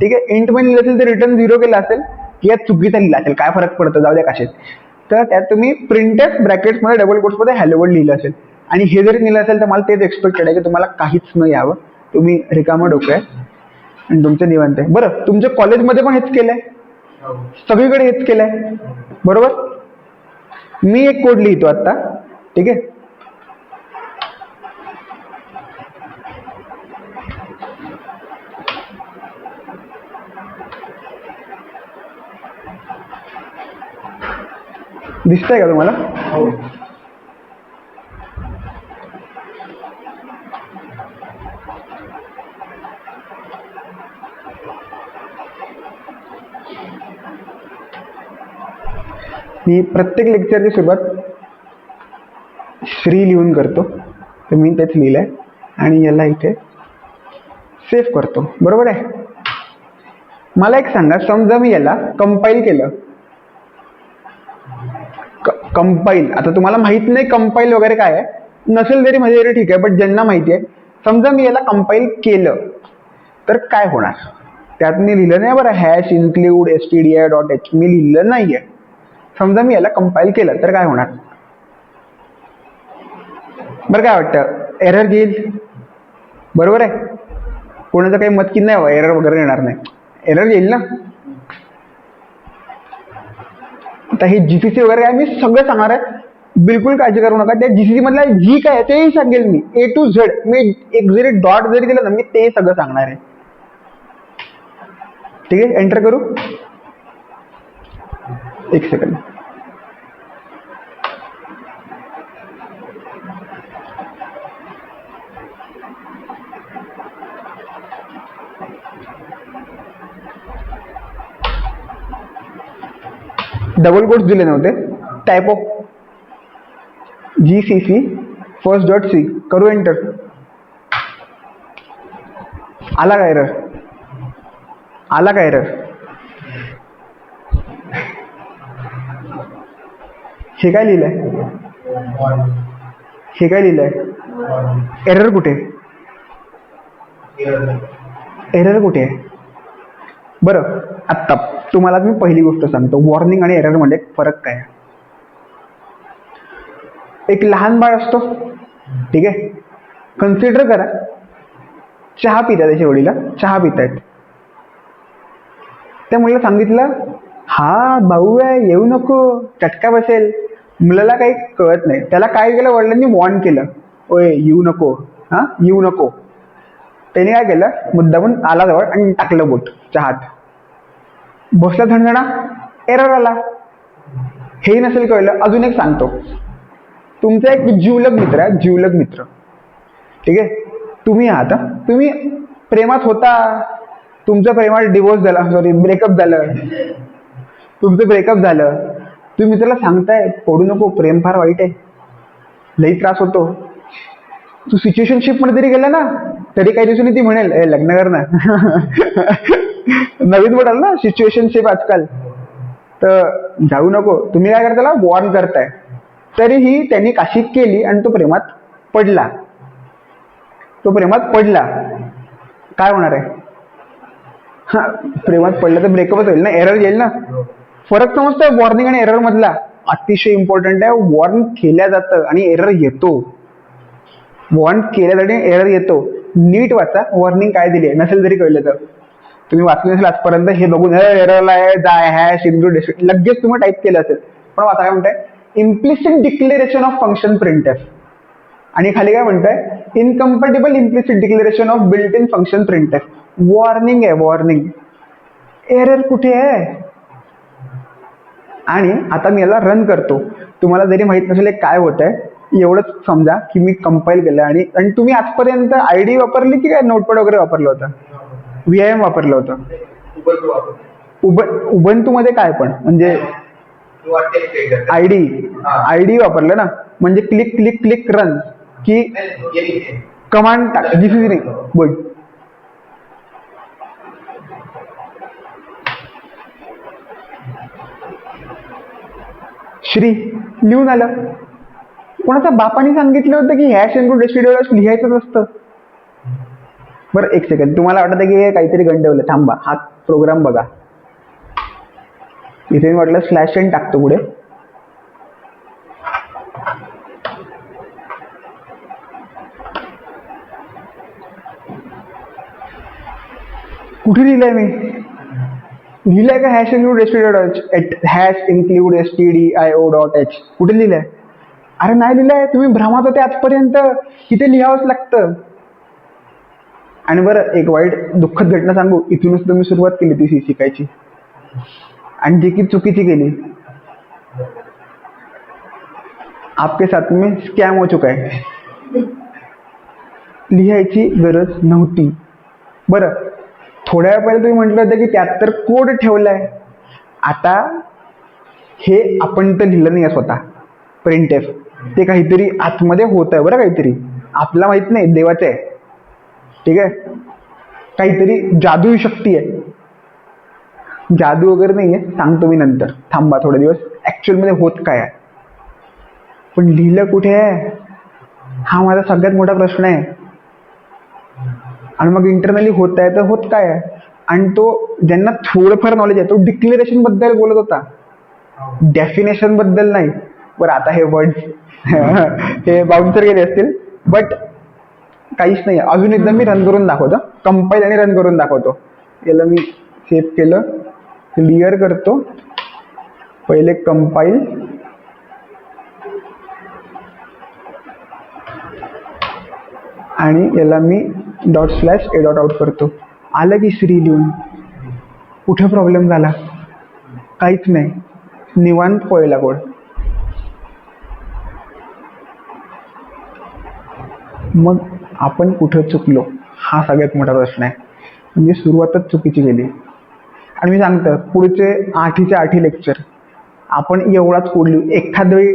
ठीक आहे, इंट मेन लिहिलं असेल तर रिटर्न 0 केलं असेल किंवा चुकीचं लिहिलं असेल, काय फरक पडतो, जाऊ द्या कशात. तर त्यात तुम्ही प्रिंटफ ब्रॅकेट्समध्ये डबल कोट्समध्ये हॅलो वर्ल्ड लिहिलं असेल. आणि हे जरी लिहिलं असेल तर मला तेच एक्सपेक्टेड आहे की तुम्हाला काहीच न यावं, तुम्ही रिकामं डोकं आहे आणि तुमचं निवांत आहे. बरं, तुमच्या कॉलेजमध्ये पण हेच केलंय, सगळीकडे हेच केलंय, बरोबर. मी एक कोड लिहितो आता. ठीक आहे, दिसतंय का तुम्हाला? मी प्रत्येक लेक्चरची सुरुवात श्री लिहून करतो, तर मी तेच लिहिलंय आणि याला इथे सेव्ह करतो, बरोबर आहे. मला एक सांगा, समजा मी याला कंपाईल केलं. कंपाईल, आता तुम्हाला माहित नाही कंपाईल वगैरे काय आहे, नसेल तरी म्हणजे तरी ठीक आहे, पण ज्यांना माहिती आहे, समजा मी याला कंपाईल केलं तर काय होणार. त्यात मी लिहिलं नाही बरं, हॅश इन्क्लूड stdio.h मी लिहिलं नाहीये. समजा मी याला कंपाईल केलं तर काय होणार बरं, काय वाटतं? एरर येईल, बरोबर आहे. कोणाचं काही मत की नाही एरर वगैरे येणार नाही, एरर येईल ना. आता हे जीसीसी वगैरे काय मी सगळं सांगणार आहे, बिलकुल काळजी करू नका. त्या जीसीसी मधला जी काय आहे तेही सांगेल मी, A to Z. मी एक जरी डॉट जरी दिलं ना, मी ते सगळं सांगणार आहे. ठीक आहे, एंटर करू. एक सेकंड. डबल कोट्स दिले नव्हते. टाइप ऑफ GCC first.c करू एंटर. आला का एरर? आला का एरर? हे काय लिहिलंय? हे काय लिहिलंय? एरर कुठे? एरर कुठे आहे? बरं, आत्ता तुम्हाला मी पहिली गोष्ट सांगतो, वॉर्निंग आणि एरर मध्ये फरक काय आहे. एक लहान बाळ असतो, ठीक आहे, कन्सिडर करा चहा पितात, त्याच्या वडील चहा पितायत. त्या मुलाला सांगितलं, हा भाऊ आहे, येऊ नको, चटका बसेल. मुलाला काही कळत नाही, त्याला काय केलं, वडिलांनी वॉर्न केलं, ओय येऊ नको, हा येऊ नको. त्याने काय केलं, मुद्दामून आला जवळ आणि टाकलं बोट चहात. बसला झणझणा, एरर आला. हे नसेल कळलं. अजून एक सांगतो, तुमचा एक जिवलग मित्र आहे, जिवलग मित्र, ठीक आहे, तुम्ही आहात, तुम्ही प्रेमात होता, तुमचं प्रेमात डिवोर्स झाला, सॉरी ब्रेकअप झालं, तुमचं ब्रेकअप झालं. तुम्ही मित्राला सांगताय पडू नको, प्रेम फार वाईट आहे, लई त्रास होतो. तू सिच्युएशनशिप मध्ये तरी गेला ना, तरी काही दिवसांनी ती म्हणेल लग्न कर ना. नवीन म्हणाल ना सिच्युएशनशिप आजकाल, तर जाऊ नको. तुम्ही काय करताय, वॉर्न करताय. तरीही त्यांनी काशी केली आणि तो प्रेमात पडला. तो प्रेमात पडला, काय होणार आहे? हा, प्रेमात पडलं तर ब्रेकअपच होईल ना, एरर येईल ना. फरक समजतोय वॉर्निंग आणि एरर मधला? अतिशय इम्पॉर्टंट आहे. वॉर्न केल्या जातं आणि एरर येतो. वॉर्न केल्यासाठी एरर येतो. नीट वाचा, वॉर्निंग काय दिली आहे, नसेल जरी कळलं तर. तुम्ही वाचलं नसेल आजपर्यंत, हे बघून एरर आहे, जाय हॅश इन्क्लूड लगेच तुम्ही टाईप केलं असेल. पण वाचा काय म्हणताय, implicit declaration of function printf. आणि खाली काय म्हणताय, incompatible implicit declaration of built in function printf. Warning आहे, वॉर्निंग. एरर कुठे आहे? आणि आता मी याला रन करतो. तुम्हाला जरी माहित नसेल काय होत आहे, एवढंच समजा की मी कंपाईल केलं. आणि तुम्ही आजपर्यंत आयडी वापरली की काय, नोटपॅड वगैरे वापरलं होतं, VIM वापरलं होतं? उबंतू मध्ये काय पण म्हणजे आयडी वापरलं ना, म्हणजे क्लिक क्लिक क्लिक रन की कमांड टाक, जीसीसी नाही बोल. श्री लिहून आलं. कोणाच्या बापाने सांगितलं होतं की हॅश इन्क्लूड stdio लिहायचंच असतं? बरं, एक सेकंड. तुम्हाला वाटतं की हे काहीतरी गंडवलं, थांबा, हा प्रोग्राम बघा. इथे मी म्हटलं स्लॅश एन टाकतो पुढे. कुठे लिहिलंय मी? लिहिलंय का हॅश इन्क्लूड stdio.h? कुठे लिहिलंय? अरे नाही लिहिलंय. तुम्ही भ्रमात होते आजपर्यंत. इथे लिहावंच लागतं. आणि बरं, एक वाईट दुःखद घटना सांगू. इथूनच तुम्ही सुरुवात केली ती सी शिकायची, आणि जी की चुकीची केली. आपके साथ में स्कॅम हो चुका है. लिहायची गरज नव्हती. बरं, थोड्या वेळ पहिले तुम्ही म्हटलं होतं की त्यात तर कोड ठेवलाय. आता हे आपण तर लिहिलं नाही स्वतः. प्रिंट एफ ते काहीतरी आतमध्ये होत आहे बरं, काहीतरी आपल्याला माहित नाही, देवाचं आहे. ठीक आहे, काहीतरी जादुई शक्ती आहे. जादू वगैरे नाहीये, सांगतो मी नंतर. थांबा थोडे दिवस. ऍक्च्युअल मध्ये होत काय आहे, पण लिहिलं कुठे आहे, हा माझा सगळ्यात मोठा प्रश्न आहे. आणि मग इंटरनली होत आहे तर होत काय आहे. आणि तो ज्यांना थोडंफार नॉलेज आहे तो डिक्लेरेशन बद्दल बोलत होता, डेफिनेशन बद्दल नाही. बरं, आता हे वर्ड्स हे बाउन्सर गेले असतील, बट काहीच नाही. अजून एकदा मी रन करून दाखवतो, कंपाईल आणि रन करून दाखवतो. याला मी सेव्ह केलं, क्लिअर करतो. पहिले कंपाईल, आणि याला मी ./a.out करतो. आलं की श्री लिहून. कुठे प्रॉब्लेम झाला? काहीच नाही, निवांत पळला कोड. मग आपण कुठं चुकलो, हा सगळ्यात मोठा प्रश्न आहे. म्हणजे सुरुवातच चुकीची केली. आणि मी सांगतो, पुढचे 8चे लेक्चर आपण एवढाच कोड लिहू. एखाद वेळी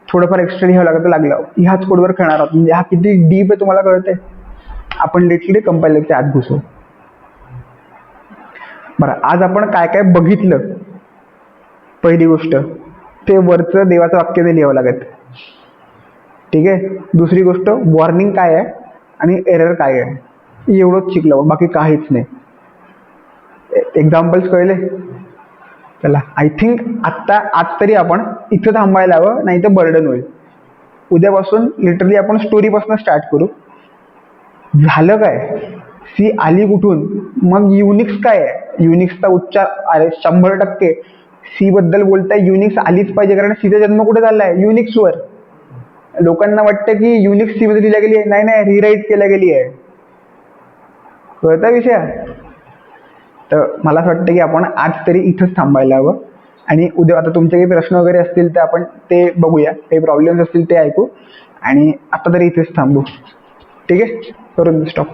थोडंफार एक्स्ट्रा लिहावं लागलं ह्याच कोडवर खेळणार आहोत. म्हणजे हा किती डीप आहे तुम्हाला कळतंय. आपण लिटरली कंपायलरच्या आत घुसू. बरं, आज आपण काय काय बघितलं. पहिली गोष्ट, ते वरचं देवाचं वाक्य नाही लिहावं लागत. ठीक आहे. दुसरी गोष्ट, वॉर्निंग काय आहे आणि एरर काय आहे, एवढंच शिकलो, बाकी काहीच नाही. एक्झाम्पल्स कळले. चला, आय थिंक आज तरी आपण इथं थांबायला हवं, नाही तर बर्डन होईल. उद्यापासून लिटरली आपण स्टोरीपासून स्टार्ट करू. झालं काय, सी आली कुठून, मग युनिक्स काय आहे, युनिक्सचा उच्चार. अरे 100% सी बद्दल बोलताय, युनिक्स आलीच पाहिजे, कारण सीचा जन्म कुठे झालाय, युनिक्सवर. लोकांना वाटतं की युनिक्स सी मध्ये लिहिल्या गेली आहे. नाही, रिराईट केल्या गेली आहे. कळता विषय. तर मला असं वाटतं की आपण आज तरी इथंच थांबायला हवं. आणि उद्या आता तुमचे काही प्रश्न वगैरे असतील तर आपण ते बघूया, काही प्रॉब्लेम्स असतील ते ऐकू. आणि आता तरी इथेच थांबू. ठीक आहे, करून स्टॉप.